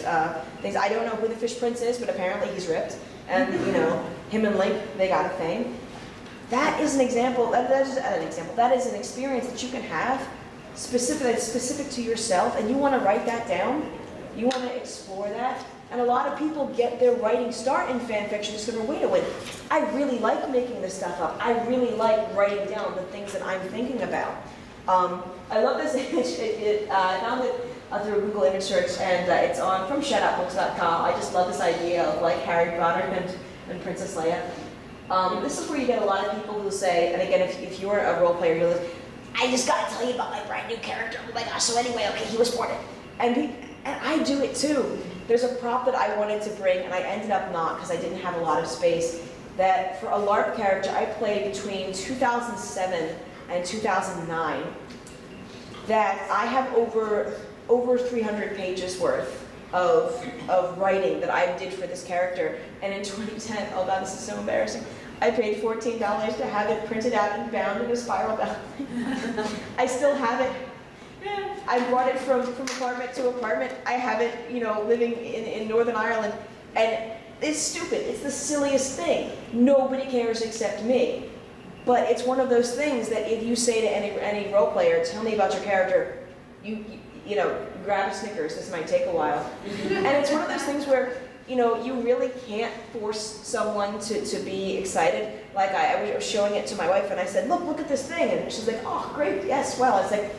Speaker 1: things. I don't know who the fish prince is, but apparently he's ripped. And you know, him and Link, they got a thing. That is an example. That is an example. That is an experience that you can have specific to yourself, and you want to write that down. You want to explore that. And a lot of people get their writing start in fan fiction discover, wait a minute, I really like making this stuff up. I really like writing down the things that I'm thinking about. I love this image. I found it through a Google image search, and it's from shutoutbooks.com. I just love this idea of like Harry Potter and Princess Leia. This is where you get a lot of people who say, and again, if you're a role player, you're like, I just gotta tell you about my brand new character. Oh my gosh, so anyway, okay, he was born in. And I do it too. There's a prop that I wanted to bring, and I ended up not because I didn't have a lot of space, that for a LARP character I played between 2007 and 2009, that I have over 300 pages worth of writing that I did for this character. And in 2010, oh god, this is so embarrassing, I paid $14 to have it printed out and bound in a spiral bound. I still have it. I brought it from apartment to apartment. I have it, you know, living in Northern Ireland. And it's stupid. It's the silliest thing. Nobody cares except me. But it's one of those things that if you say to any role player, tell me about your character, you know, grab a Snickers, this might take a while. And it's one of those things where, you know, you really can't force someone to be excited. Like I was showing it to my wife and I said, look at this thing. And she's like, oh, great, yes, well. It's like,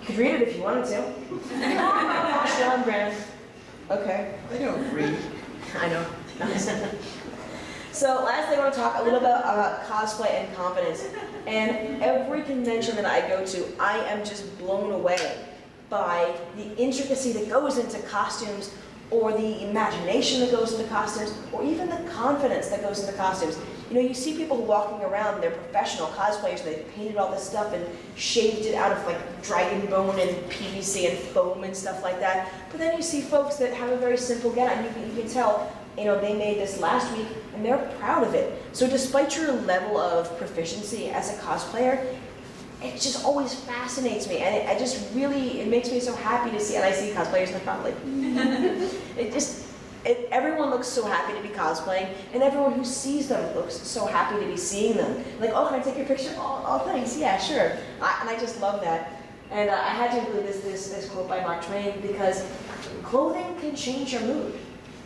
Speaker 1: you could read it if you wanted to. Oh, Sean Brand. Okay.
Speaker 5: I don't read.
Speaker 1: I know. So lastly, I want to talk a little bit about cosplay and confidence. And every convention that I go to, I am just blown away by the intricacy that goes into costumes, or the imagination that goes into costumes, or even the confidence that goes into costumes. You know, you see people walking around, they're professional cosplayers, they've painted all this stuff and shaved it out of like dragon bone and PVC and foam and stuff like that. But then you see folks that have a very simple get-up, and you can tell, you know, they made this last week and they're proud of it. So despite your level of proficiency as a cosplayer, it just always fascinates me, and it makes me so happy to see, and I see cosplayers in the crowd like, everyone looks so happy to be cosplaying, and everyone who sees them looks so happy to be seeing them. Like, oh, can I take your picture? Oh, thanks, yeah, sure. And I just love that. And I had to include this quote by Mark Twain, because clothing can change your mood.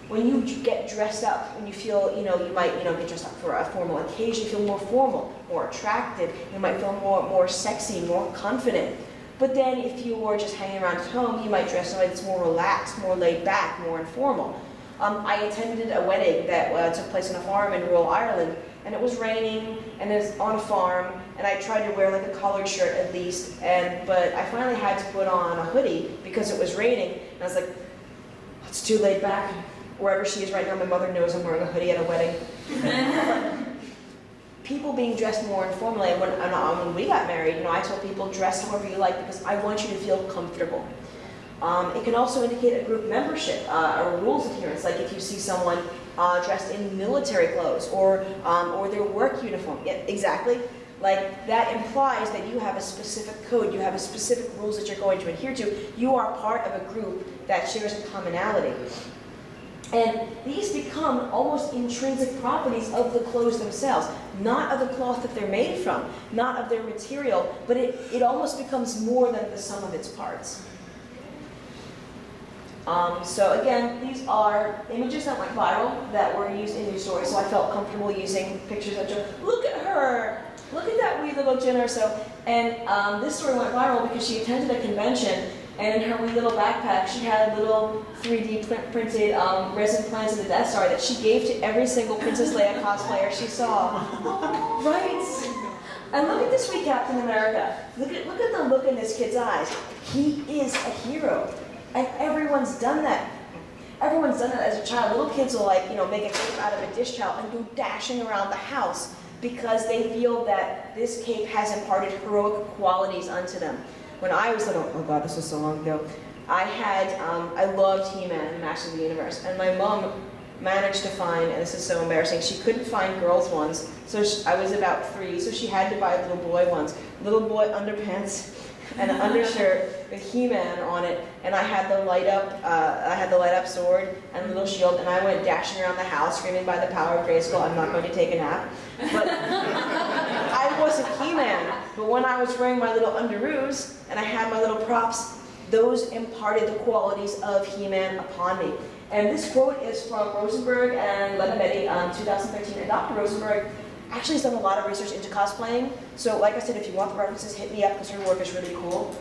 Speaker 1: When you get dressed up, when you feel, you know, you might, you know, get dressed up for a formal occasion, you feel more formal, more attractive, you might feel more sexy, more confident. But then if you were just hanging around at home, you might dress in a way that's more relaxed, more laid back, more informal. I attended a wedding that took place on a farm in rural Ireland, and it was raining, and it was on a farm, and I tried to wear like a collared shirt at least, but I finally had to put on a hoodie because it was raining, and I was like, it's too laid back. Wherever she is right now, my mother knows I'm wearing a hoodie at a wedding. People being dressed more informally, and when we got married, you know, I told people, dress however you like because I want you to feel comfortable. It can also indicate a group membership or rules adherence, like if you see someone dressed in military clothes or their work uniform. Yeah, exactly. Like, that implies that you have a specific code, you have a specific rules that you're going to adhere to. You are part of a group that shares a commonality. And these become almost intrinsic properties of the clothes themselves, not of the cloth that they're made from, not of their material, but it almost becomes more than the sum of its parts. So again, these are images that went viral that were used in news stories, so I felt comfortable using pictures of Jill. Look at her! Look at that wee little Jen or so. And this story went viral because she attended a convention, and in her wee little backpack, she had little 3D printed resin plans of the Death Star that she gave to every single Princess Leia cosplayer she saw. Right? And look at this wee Captain America. Look at the look in this kid's eyes. He is a hero. And everyone's done that. Everyone's done that as a child. Little kids will, like, you know, make a cape out of a dish towel and go dashing around the house because they feel that this cape has imparted heroic qualities unto them. When I was little, oh god, this was so long ago, I loved He-Man and Masters of the Universe, and my mom managed to find, and this is so embarrassing, she couldn't find girls' ones, so I was about 3, so she had to buy little boy ones. Little boy underpants and an undershirt with He-Man on it, and I had the light up sword and a little shield, and I went dashing around the house screaming by the power of Grayskull, I'm not going to take a nap. But I wasn't He-Man, but when I was wearing my little underoos and I had my little props, those imparted the qualities of He-Man upon me. And this quote is from Rosenberg and Levinetti, 2013, and Dr. Rosenberg actually has done a lot of research into cosplaying. So like I said, if you want the references, hit me up because her work is really cool.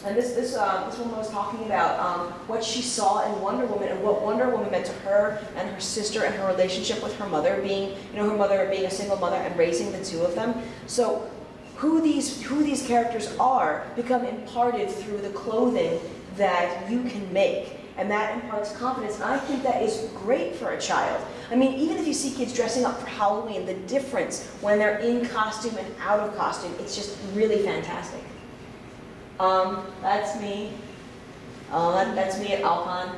Speaker 1: And this woman was talking about what she saw in Wonder Woman and what Wonder Woman meant to her and her sister and her relationship with her mother, being, her mother being a single mother and raising the 2 of them. So who these characters are become imparted through the clothing that you can make. And that imparts confidence, and I think that is great for a child. I mean, even if you see kids dressing up for Halloween, the difference when they're in costume and out of costume, it's just really fantastic. That's me. That's me at Alcon.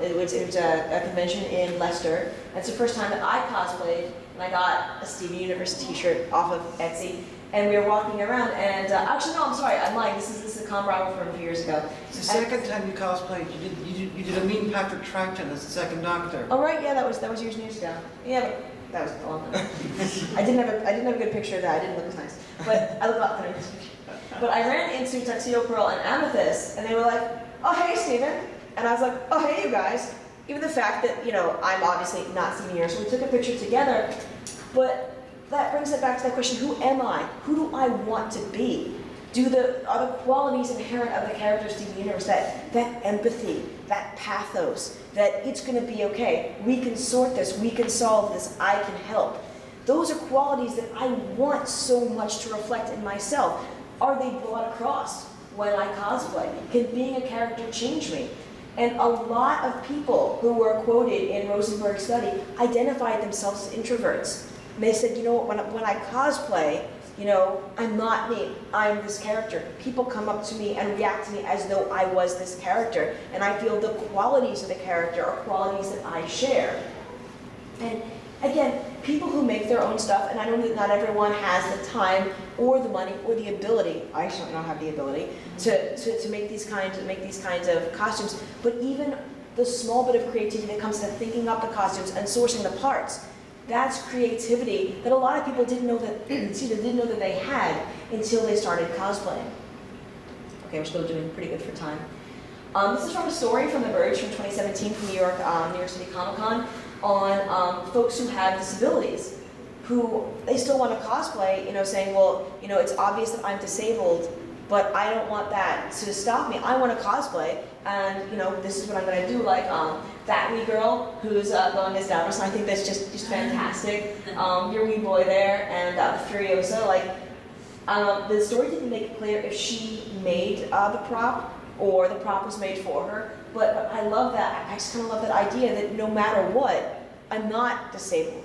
Speaker 1: It was a convention in Leicester. That's the first time that I cosplayed, and I got a Steven Universe t-shirt off of Etsy. And we were walking around, and actually, no, I'm sorry, I'm lying. This is a ConBravo from a few years ago.
Speaker 5: It's the second time you cosplayed. You did a mean Patrick Troughton as the second Doctor.
Speaker 1: Oh right, yeah, that was years and years ago. Yeah, but that was a long time. I didn't have a good picture of that. I didn't look as nice, but I look a lot better in this picture. But I ran into Tuxedo Pearl and Amethyst, and they were like, "Oh hey, Steven," and I was like, "Oh hey, you guys." Even the fact that I'm obviously not Steven here, so we took a picture together, but. That brings it back to that question, who am I? Who do I want to be? Are the qualities inherent of the character Steven Universe, that empathy, that pathos, that it's going to be okay, we can sort this, we can solve this, I can help. Those are qualities that I want so much to reflect in myself. Are they brought across when I cosplay? Can being a character change me? And a lot of people who were quoted in Rosenberg's study identified themselves as introverts. And they said, when I cosplay, I'm not me, I'm this character. People come up to me and react to me as though I was this character, and I feel the qualities of the character are qualities that I share. And again, people who make their own stuff, and I know that not everyone has the time or the money or the ability, I certainly don't have the ability, to make these kinds of costumes, but even the small bit of creativity that comes to thinking up the costumes and sourcing the parts, that's creativity that a lot of people didn't know that they had until they started cosplaying. Okay, we're still doing pretty good for time. This is from a story from The Verge from 2017 from New York City Comic Con on folks who have disabilities, who they still want to cosplay, saying, well, it's obvious that I'm disabled, but I don't want that to stop me. I want to cosplay, and this is what I'm going to do. Like that wee girl who's going as Davros, and I think that's just fantastic. Your wee boy there, and Furiosa. Like the story didn't make it clear if she made the prop or the prop was made for her. But I love that. I just kind of love that idea that no matter what, I'm not disabled.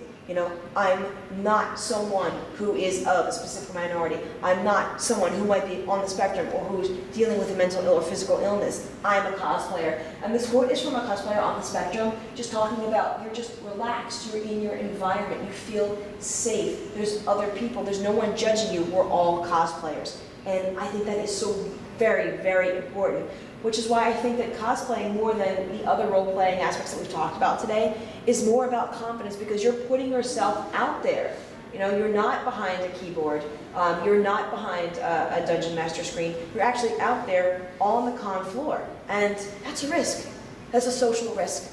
Speaker 1: I'm not someone who is of a specific minority. I'm not someone who might be on the spectrum or who's dealing with a mental ill or physical illness. I'm a cosplayer. And this quote is from a cosplayer on the spectrum, just talking about you're just relaxed, you're in your environment, you feel safe, there's other people, there's no one judging you, we're all cosplayers. And I think that is so very, very important. Which is why I think that cosplaying, more than the other role-playing aspects that we've talked about today, is more about confidence, because you're putting yourself out there. You're not behind a keyboard. You're not behind a Dungeon Master screen. You're actually out there on the con floor. And that's a risk. That's a social risk.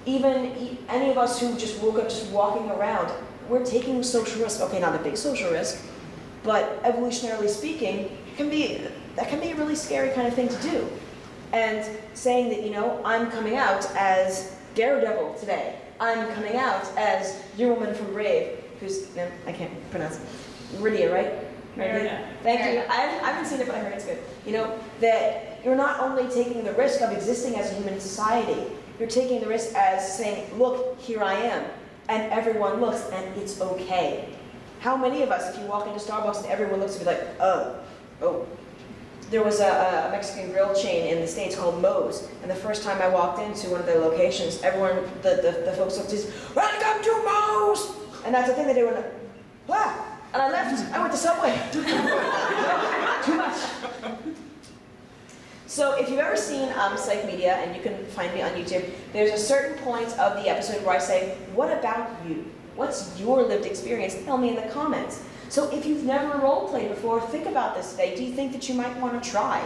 Speaker 1: Any of us who just woke up just walking around, we're taking social risk. Okay, not a big social risk, but evolutionarily speaking, that can be a really scary kind of thing to do. And saying that, I'm coming out as Daredevil today. I'm coming out as your woman from Brave, who's, no, I can't pronounce it. Rydia, right?
Speaker 3: Rydia.
Speaker 1: Thank you.
Speaker 3: Rydia.
Speaker 1: I haven't seen it, but I heard it's good. That you're not only taking the risk of existing as a human society, you're taking the risk as saying, look, here I am. And everyone looks, and it's okay. How many of us, if you walk into Starbucks and everyone looks, and be like, oh. there was a Mexican grill chain in the States called Moe's, and the first time I walked into one of their locations, everyone, the folks up to "Welcome to Moe's!" And that's the thing they do, and and I left. I went to Subway. Too much. So if you've ever seen PsychMedia, and you can find me on YouTube, there's a certain point of the episode where I say, what about you? What's your lived experience? Tell me in the comments. So if you've never role-played before, think about this today. Do you think that you might want to try?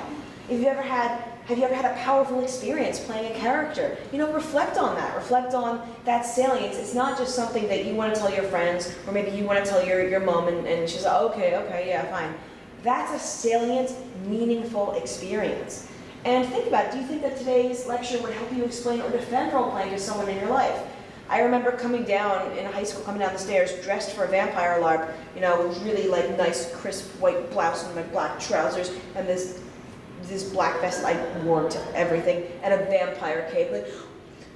Speaker 1: Have you ever had a powerful experience playing a character? Reflect on that. Reflect on that salience. It's not just something that you want to tell your friends, or maybe you want to tell your mom, and she's like, okay, yeah, fine. That's a salient, meaningful experience. And think about it. Do you think that today's lecture would help you explain or defend role-playing to someone in your life? I remember coming down in high school, coming down the stairs, dressed for a vampire LARP, really like nice, crisp white blouse and my black trousers, and this black vest I wore to everything, and a vampire cape. Like,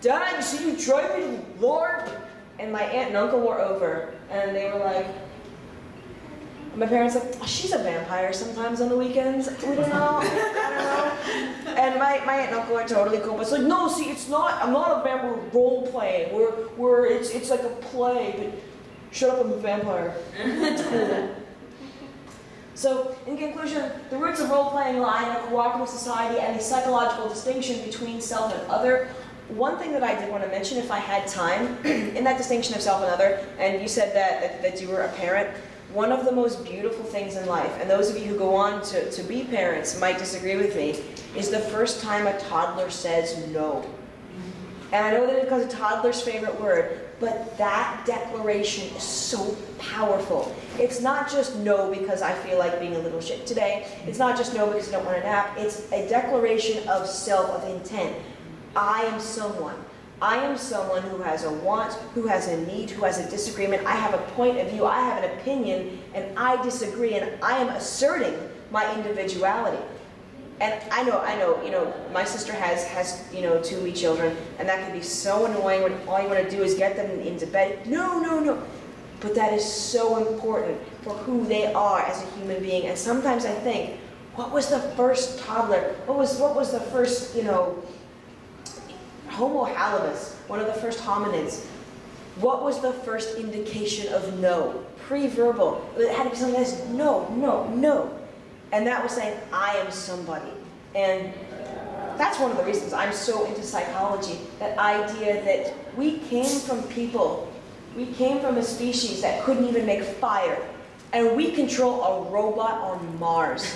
Speaker 1: Dad, you see you tried me to LARP? And my aunt and uncle were over, and they were like, my parents like, oh, she's a vampire sometimes on the weekends. We don't know. I don't know. And my aunt and uncle are totally cool. But it's like, no, see, it's not. I'm not a vampire. We're role playing. It's like a play. But shut up, I'm a vampire. It's cool. So, in conclusion, the roots of role playing lie in a cooperative society and the psychological distinction between self and other. One thing that I did want to mention, if I had time, in that distinction of self and other, and you said that you were a parent. One of the most beautiful things in life, and those of you who go on to be parents might disagree with me, is the first time a toddler says no. And I know that it's because a toddler's favorite word, but that declaration is so powerful. It's not just no because I feel like being a little shit today. It's not just no because I don't want to nap. It's a declaration of self, of intent. I am someone. I am someone who has a want, who has a need, who has a disagreement. I have a point of view, I have an opinion, and I disagree, and I am asserting my individuality. And I know, my sister has 2 wee children, and that can be so annoying when all you want to do is get them into bed. No. But that is so important for who they are as a human being. And sometimes I think, what was the first toddler? What was the first, Homo habilis, one of the first hominids. What was the first indication of no? Pre-verbal. It had to be something that says no. And that was saying, I am somebody. And that's one of the reasons I'm so into psychology, that idea that we came from people. We came from a species that couldn't even make fire. And we control a robot on Mars.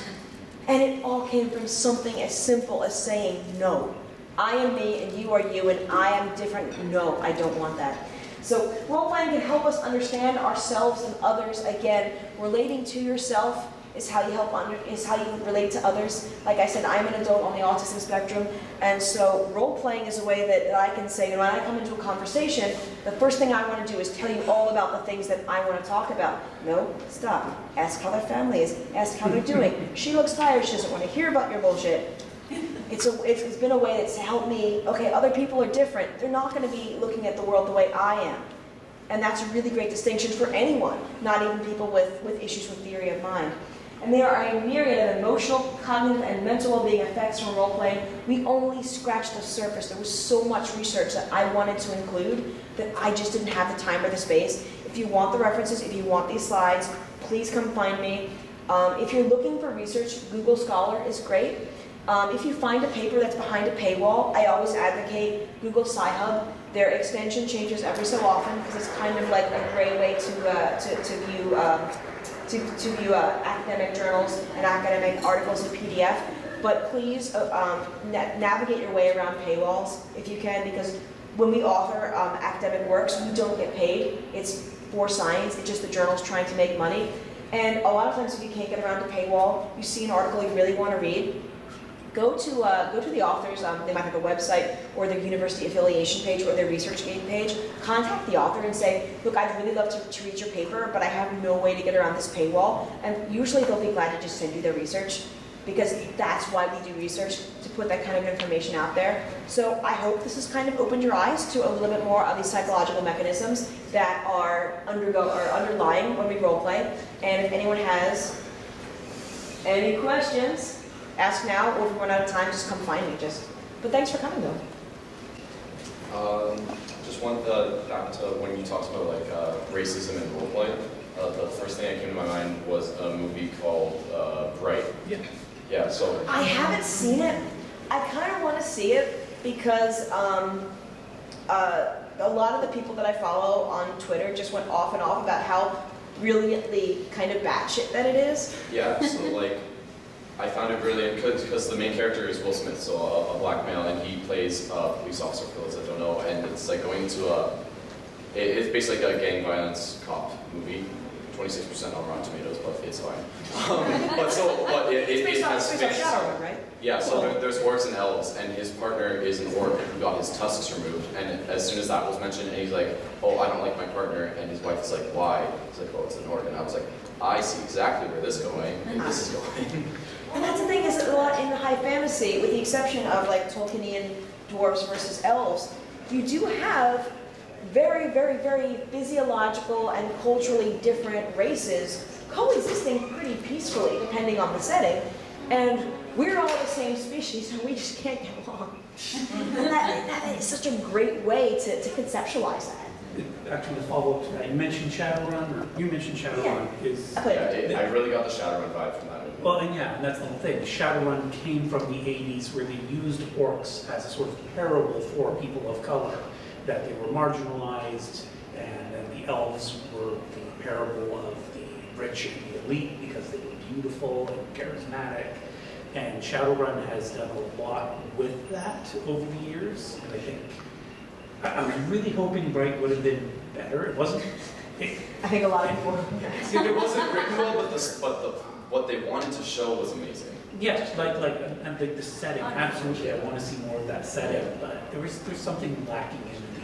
Speaker 1: And it all came from something as simple as saying no. I am me and you are you and I am different. No, I don't want that. So role-playing can help us understand ourselves and others. Again, relating to yourself is how you relate to others. Like I said, I'm an adult on the autism spectrum, and so role-playing is a way that I can say, when I come into a conversation, the first thing I want to do is tell you all about the things that I want to talk about. No, stop. Ask how their family is. Ask how they're doing. She looks tired. She doesn't want to hear about your bullshit. It's been a way that's helped me, okay, other people are different. They're not going to be looking at the world the way I am. And that's a really great distinction for anyone, not even people with issues with theory of mind. And there are a myriad of emotional, cognitive, and mental well-being effects from role-playing. We only scratched the surface. There was so much research that I wanted to include that I just didn't have the time or the space. If you want the references, if you want these slides, please come find me. If you're looking for research, Google Scholar is great. If you find a paper that's behind a paywall, I always advocate Google Sci-Hub. Their extension changes every so often because it's kind of like a great way to view academic journals and academic articles in PDF. But please navigate your way around paywalls if you can, because when we author academic works, we don't get paid. It's for science. It's just the journal's trying to make money. And a lot of times, if you can't get around the paywall, you see an article you really want to read. Go to the authors. They might have a website or their university affiliation page or their ResearchGate page. Contact the author and say, look, I'd really love to read your paper, but I have no way to get around this paywall. And usually they'll be glad to just send you their research, because that's why we do research, to put that kind of information out there. So I hope this has kind of opened your eyes to a little bit more of these psychological mechanisms that are underlying when we role play. And if anyone has any questions, ask now, or if we run out of time, just come find me. But thanks for coming, though.
Speaker 6: Just one back to when you talked about like racism and roleplay. The first thing that came to my mind was a movie called Bright.
Speaker 4: Yeah.
Speaker 6: Yeah. So
Speaker 1: I haven't seen it. I kind of want to see it because a lot of the people that I follow on Twitter just went off and off about how brilliantly kind of batshit that it is.
Speaker 6: yeah. So like. I found it brilliant because the main character is Will Smith, so a black male, and he plays a police officer for those that don't know, and it's like going into it's basically like a gang violence cop movie. 26% on Rotten Tomatoes, but it's fine. But it
Speaker 1: It's
Speaker 6: has
Speaker 1: based on Shadowrun, right?
Speaker 6: yeah, so there's orcs and elves, and his partner is an orc who got his tusks removed, and as soon as that was mentioned, and he's like, oh, I don't like my partner, and his wife is like, why? He's like, oh, it's an orc, and I was like, I see exactly where this is going.
Speaker 1: And that's the thing is that a lot in high fantasy, with the exception of like Tolkienian dwarves versus elves, you do have very, very, very physiological and culturally different races coexisting pretty peacefully, depending on the setting. And we're all the same species, and we just can't get along. And that is such a great way to conceptualize that.
Speaker 4: Actually, the follow-up to that, you mentioned Shadowrun, or you mentioned Shadowrun, is...
Speaker 6: Yeah, I really got the Shadowrun vibe from that movie.
Speaker 4: Well, and yeah, and that's the whole thing. Shadowrun came from the 80s where they used orcs as a sort of parable for people of color, that they were marginalized, and then the elves were the parable of the rich and the elite because they were beautiful and charismatic. And Shadowrun has done a lot with that over the years, and I think I was really hoping Bright would have been better. It wasn't.
Speaker 1: I think a lot of people.
Speaker 6: It wasn't written well, but what they wanted to show was amazing.
Speaker 4: Yes, and the setting. Absolutely, I want to see more of that setting, but there's something lacking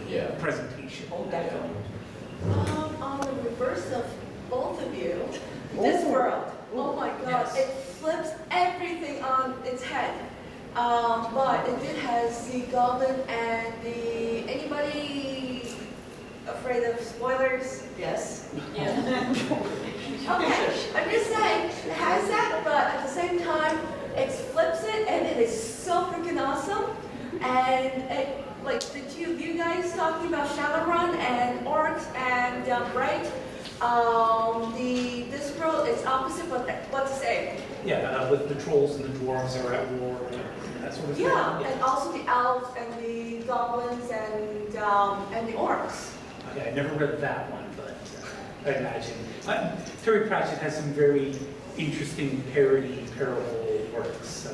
Speaker 4: in the presentation.
Speaker 1: Oh, definitely.
Speaker 7: On the reverse of both of you, this world, oh my God,
Speaker 4: Yes.
Speaker 7: it flips everything on its head. But it has the goblin and anybody afraid of spoilers?
Speaker 1: Yes.
Speaker 7: Okay, I'm just saying, it has that, but at the same time, it flips it, and it is so freaking awesome. And like the two of you guys talking about Shadowrun and orcs and Bright, this world is opposite what to say.
Speaker 4: Yeah, with the trolls and the dwarves are at war and that sort of thing.
Speaker 7: Yeah, and also the elves and the goblins and the orcs.
Speaker 4: Okay, I never read that one, but I imagine. Terry Pratchett has some very interesting parable works, so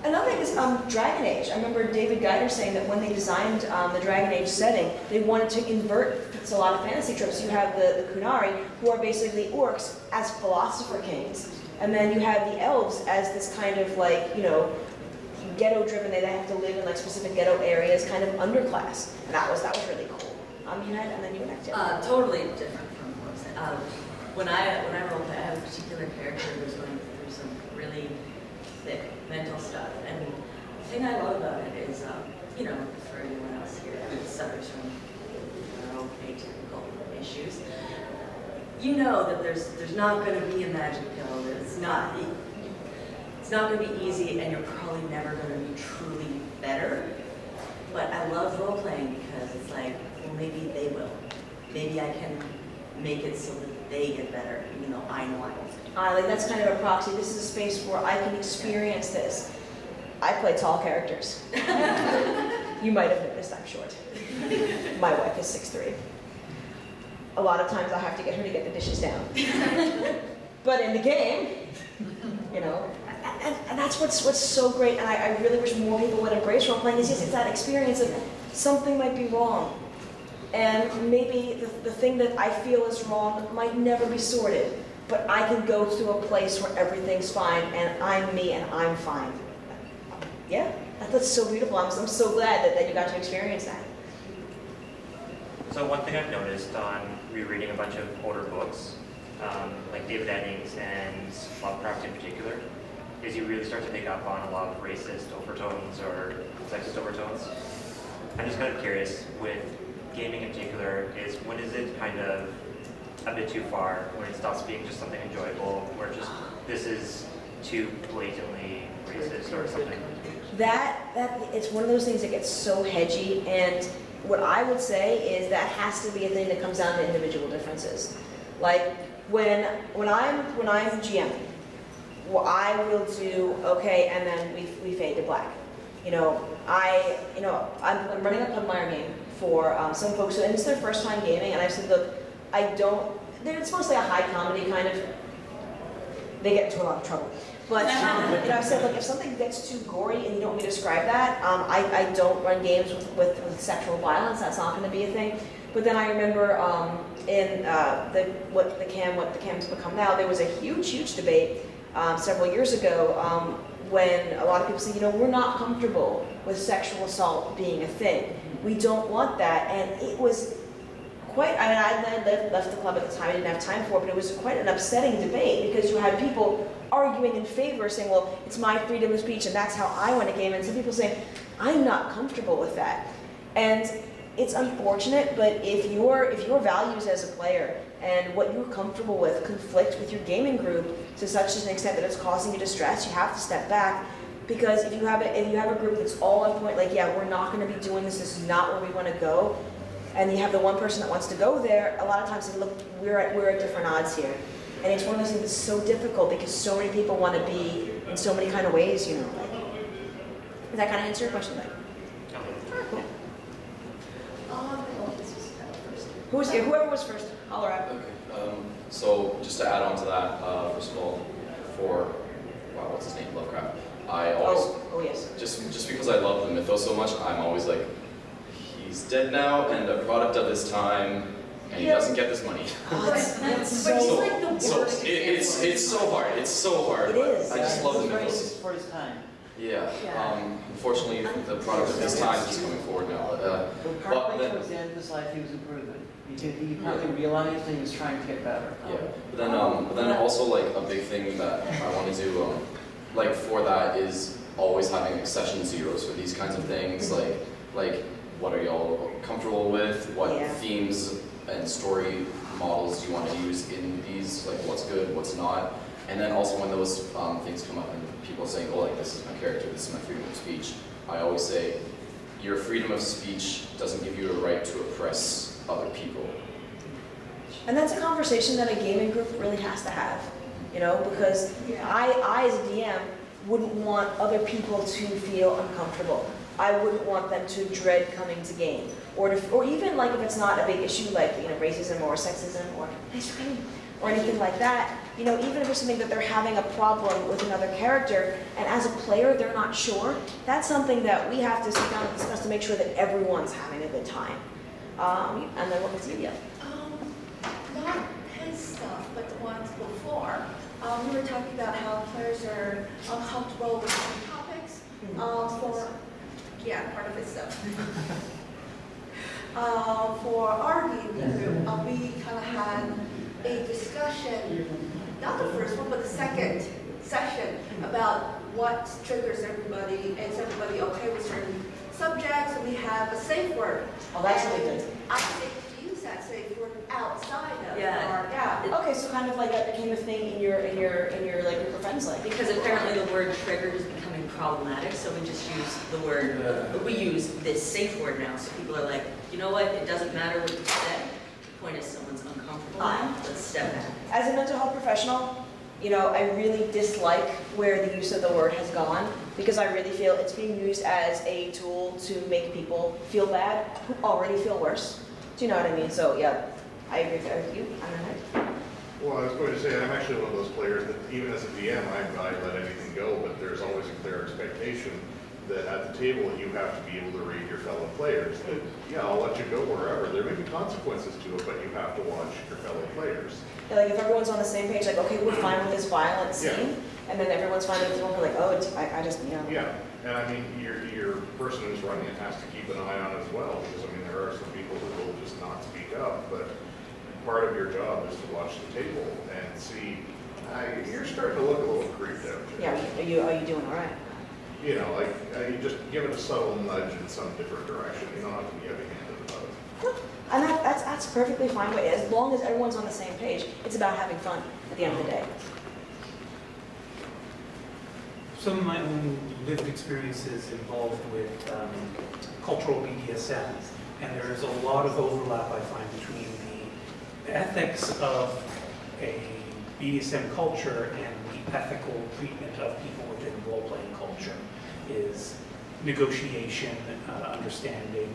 Speaker 4: yeah.
Speaker 1: Another thing is Dragon Age. I remember David Geiger saying that when they designed the Dragon Age setting, they wanted to invert a lot of fantasy tropes. You have the Kunari, who are basically orcs as philosopher kings, and then you have the elves as this kind of like, ghetto-driven. They have to live in like specific ghetto areas, kind of underclass. And that was really cool. You had, and then you went next.
Speaker 8: Totally different from what's when I roleplay, I have a particular character who's going through some really thick mental stuff, and the thing I love about it is, for anyone else here that suffers from atypical issues, you know that there's not going to be a magic pill. It's not going to be easy, and you're probably never going to be truly better. But I love role playing because it's like, well, maybe they will. Maybe I can make it so that they get better, even though I know I won't.
Speaker 1: Like that's kind of a proxy. This is a space where I can experience this. I play tall characters. You might have noticed I'm short. My wife is 6'3". A lot of times I have to get her to get the dishes down. But in the game, and that's what's so great, and I really wish more people would embrace role playing, is just it's that experience of something might be wrong. And maybe the thing that I feel is wrong might never be sorted, but I can go to a place where everything's fine, and I'm me, and I'm fine. Yeah, that's so beautiful. I'm so glad that you got to experience that.
Speaker 9: So one thing I've noticed on rereading a bunch of older books, like David Eddings and Lovecraft in particular, is you really start to pick up on a lot of racist overtones or sexist overtones. I'm just kind of curious, with gaming in particular, is when is it kind of a bit too far, when it stops being just something enjoyable, where just this is too blatantly racist or something?
Speaker 1: That it's one of those things that gets so hedgy, and what I would say is that has to be a thing that comes down to individual differences. Like when I'm GM, well, I will do okay, and then we fade to black. I'm running a Pugmire game for some folks, and it's their first time gaming, and I said, look, it's mostly a high comedy kind of. They get into a lot of trouble. But I said, look, if something gets too gory and you don't want me to describe that, I don't run games with sexual violence. That's not going to be a thing. But then I remember in what the cam's become now, there was a huge debate several years ago when a lot of people say, we're not comfortable with sexual assault being a thing. We don't want that, and it was quite. I left the club at the time. I didn't have time for it, but it was quite an upsetting debate because you had people arguing in favor, saying, well, it's my freedom of speech and that's how I want a game, and some people saying, I'm not comfortable with that. And it's unfortunate, but if your values as a player and what you're comfortable with conflict with your gaming group to such an extent that it's causing you distress, you have to step back. Because if you have a group that's all on point, like, yeah, we're not going to be doing this, this is not where we want to go, and you have the one person that wants to go there, a lot of times they look, we're at different odds here. And it's one of those things that's so difficult because so many people want to be in so many kind of ways, Does that kind of answer your question, Mike? Cool. Whoever was first, holler out.
Speaker 6: Okay. So just to add on to that, first of all, what's his name? Lovecraft. I always.
Speaker 1: Oh yes.
Speaker 6: Just because I love the mythos so much, I'm always like, he's dead now and a product of his time. And he doesn't get this money.
Speaker 7: But he's like the worst.
Speaker 6: It's so hard. It's so hard.
Speaker 1: It is.
Speaker 6: I just love the mythos.
Speaker 5: Racist for his time.
Speaker 6: Yeah. Unfortunately, the product of his time is coming forward now.
Speaker 5: But partway towards the end of his life, he was improving. He probably realized that he was trying to get better.
Speaker 6: Yeah. But then also like a big thing that I want to do, like for that is always having like session zeros for these kinds of things. Like what are y'all comfortable with? What themes and story models do you want to use in these? Like what's good, what's not? And then also when those things come up and people are saying, oh, like this is my character, this is my freedom of speech, I always say, your freedom of speech doesn't give you a right to oppress other people.
Speaker 1: And that's a conversation that a gaming group really has to have, because I as a DM wouldn't want other people to feel uncomfortable. I wouldn't want them to dread coming to game, or even like if it's not a big issue like racism or sexism or anything like that. Even if it's something that they're having a problem with another character, and as a player they're not sure, that's something that we have to sit down and discuss to make sure that everyone's having a good time. And then what was Celia?
Speaker 7: Not his stuff, but the ones before. We were talking about how players are uncomfortable with some topics. Part of his stuff. For our gaming group, we kind of had a discussion, not the first one, but the second session about what triggers everybody, and is everybody okay with certain subjects, and we have a safe word.
Speaker 1: Oh, that's really good.
Speaker 7: I say to use that safe word outside of
Speaker 1: Okay, so kind of like that became a thing in your like group of friends, like.
Speaker 8: Because apparently the word triggered is becoming problematic, so we just use the word, we use this safe word now, so people are like, you know what, it doesn't matter what you said, the point is someone's uncomfortable, let's step back.
Speaker 1: As a mental health professional, I really dislike where the use of the word has gone, because I really feel it's being used as a tool to make people feel bad who already feel worse. Do you know what I mean? So yeah, I agree with you. I don't know.
Speaker 2: Well, I was going to say, I'm actually one of those players that even as a DM, I let anything go, but there's always a clear expectation that at the table you have to be able to read your fellow players. That, I'll let you go wherever. There may be consequences to it, but you have to watch your fellow players.
Speaker 1: Yeah, like if everyone's on the same page, like, okay, we're fine with this violent scene, and then everyone's fine with the one, we're like, oh, I just.
Speaker 2: Yeah, and I mean, your person who's running it has to keep an eye on it as well, because I mean, there are some people who will just not speak up, but part of your job is to watch the table and see, you're starting to look a little creeped out.
Speaker 1: Yeah, are you doing all right?
Speaker 2: Like, you just give it a subtle nudge in some different direction. You don't have to be heavy-handed about it.
Speaker 1: And that's perfectly fine, but as long as everyone's on the same page, it's about having fun at the end of the day.
Speaker 4: some of my own lived experiences involved with cultural BDSM, and there's a lot of overlap I find between the ethics of a BDSM culture and the ethical treatment of people within role-playing culture. Is negotiation, understanding,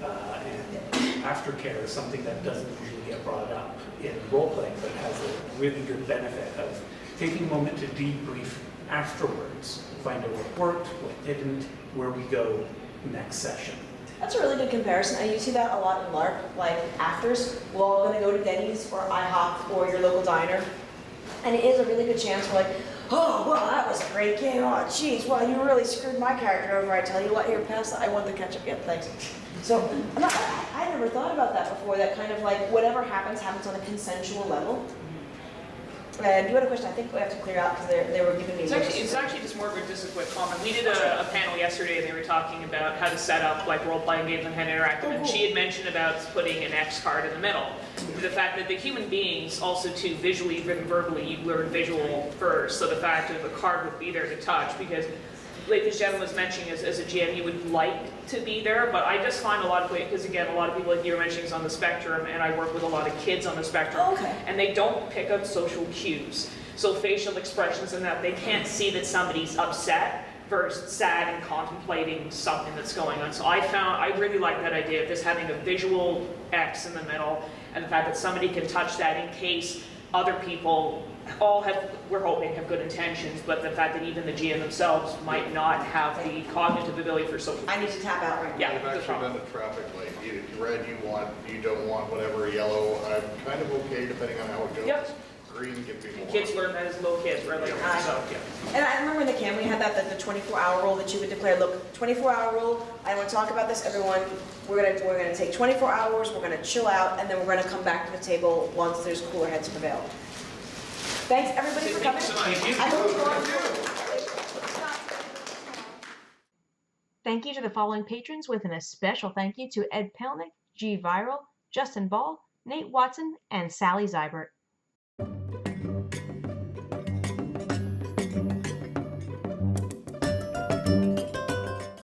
Speaker 4: and aftercare is something that doesn't usually get brought up in role-playing, but has a really good benefit of taking a moment to debrief afterwards, find out what worked, what didn't, where we go next session.
Speaker 1: That's a really good comparison, and you see that a lot in LARP, like afters. We're all gonna go to Denny's or IHOP or your local diner, and it is a really good chance for like, oh, well, that was a great game. Oh, geez, well, you really screwed my character over. I tell you what, here, pass that. I won the ketchup. Yep, thanks. So I never thought about that before, that kind of like whatever happens on a consensual level. And you had a question I think we have to clear out because they were giving me
Speaker 10: It's actually just more of just a quick comment. We did a panel yesterday and they were talking about how to set up like role-playing games and how to interact with them. She had mentioned about putting an X card in the middle. The fact that the human beings also too, visually and verbally, you learn visual first. So the fact that the card would be there to touch, because like this gentleman was mentioning as a GM, you would like to be there, but I just find a lot of, because again, a lot of people like you were mentioning is on the spectrum, and I work with a lot of kids on the spectrum, and they don't pick up social cues. So facial expressions and that, they can't see that somebody's upset versus sad and contemplating something that's going on. So I really like that idea of just having a visual X in the middle, and the fact that somebody can touch that in case other people all have, we're hoping, have good intentions, but the fact that even the GM themselves might not have the cognitive ability for social.
Speaker 1: I need to tap out right now.
Speaker 2: I've actually done a traffic light. Either red you don't want, whatever, yellow, I'm kind of okay depending on how it goes.
Speaker 10: Yep.
Speaker 2: Green get people.
Speaker 10: Kids learn that as little kids, right? Like, so, yeah.
Speaker 1: And I remember in the camp we had that the 24-hour rule that you would declare. Look, 24-hour rule. I want to talk about this, everyone. We're gonna take 24 hours. We're gonna chill out, and then we're gonna come back to the table once there's cooler heads prevail. Thanks everybody for coming. I hope you all. Thank you to the following patrons, with an especial thank you to Ed Pelnick, G Viral, Justin Ball, Nate Watson, and Sally Zybert.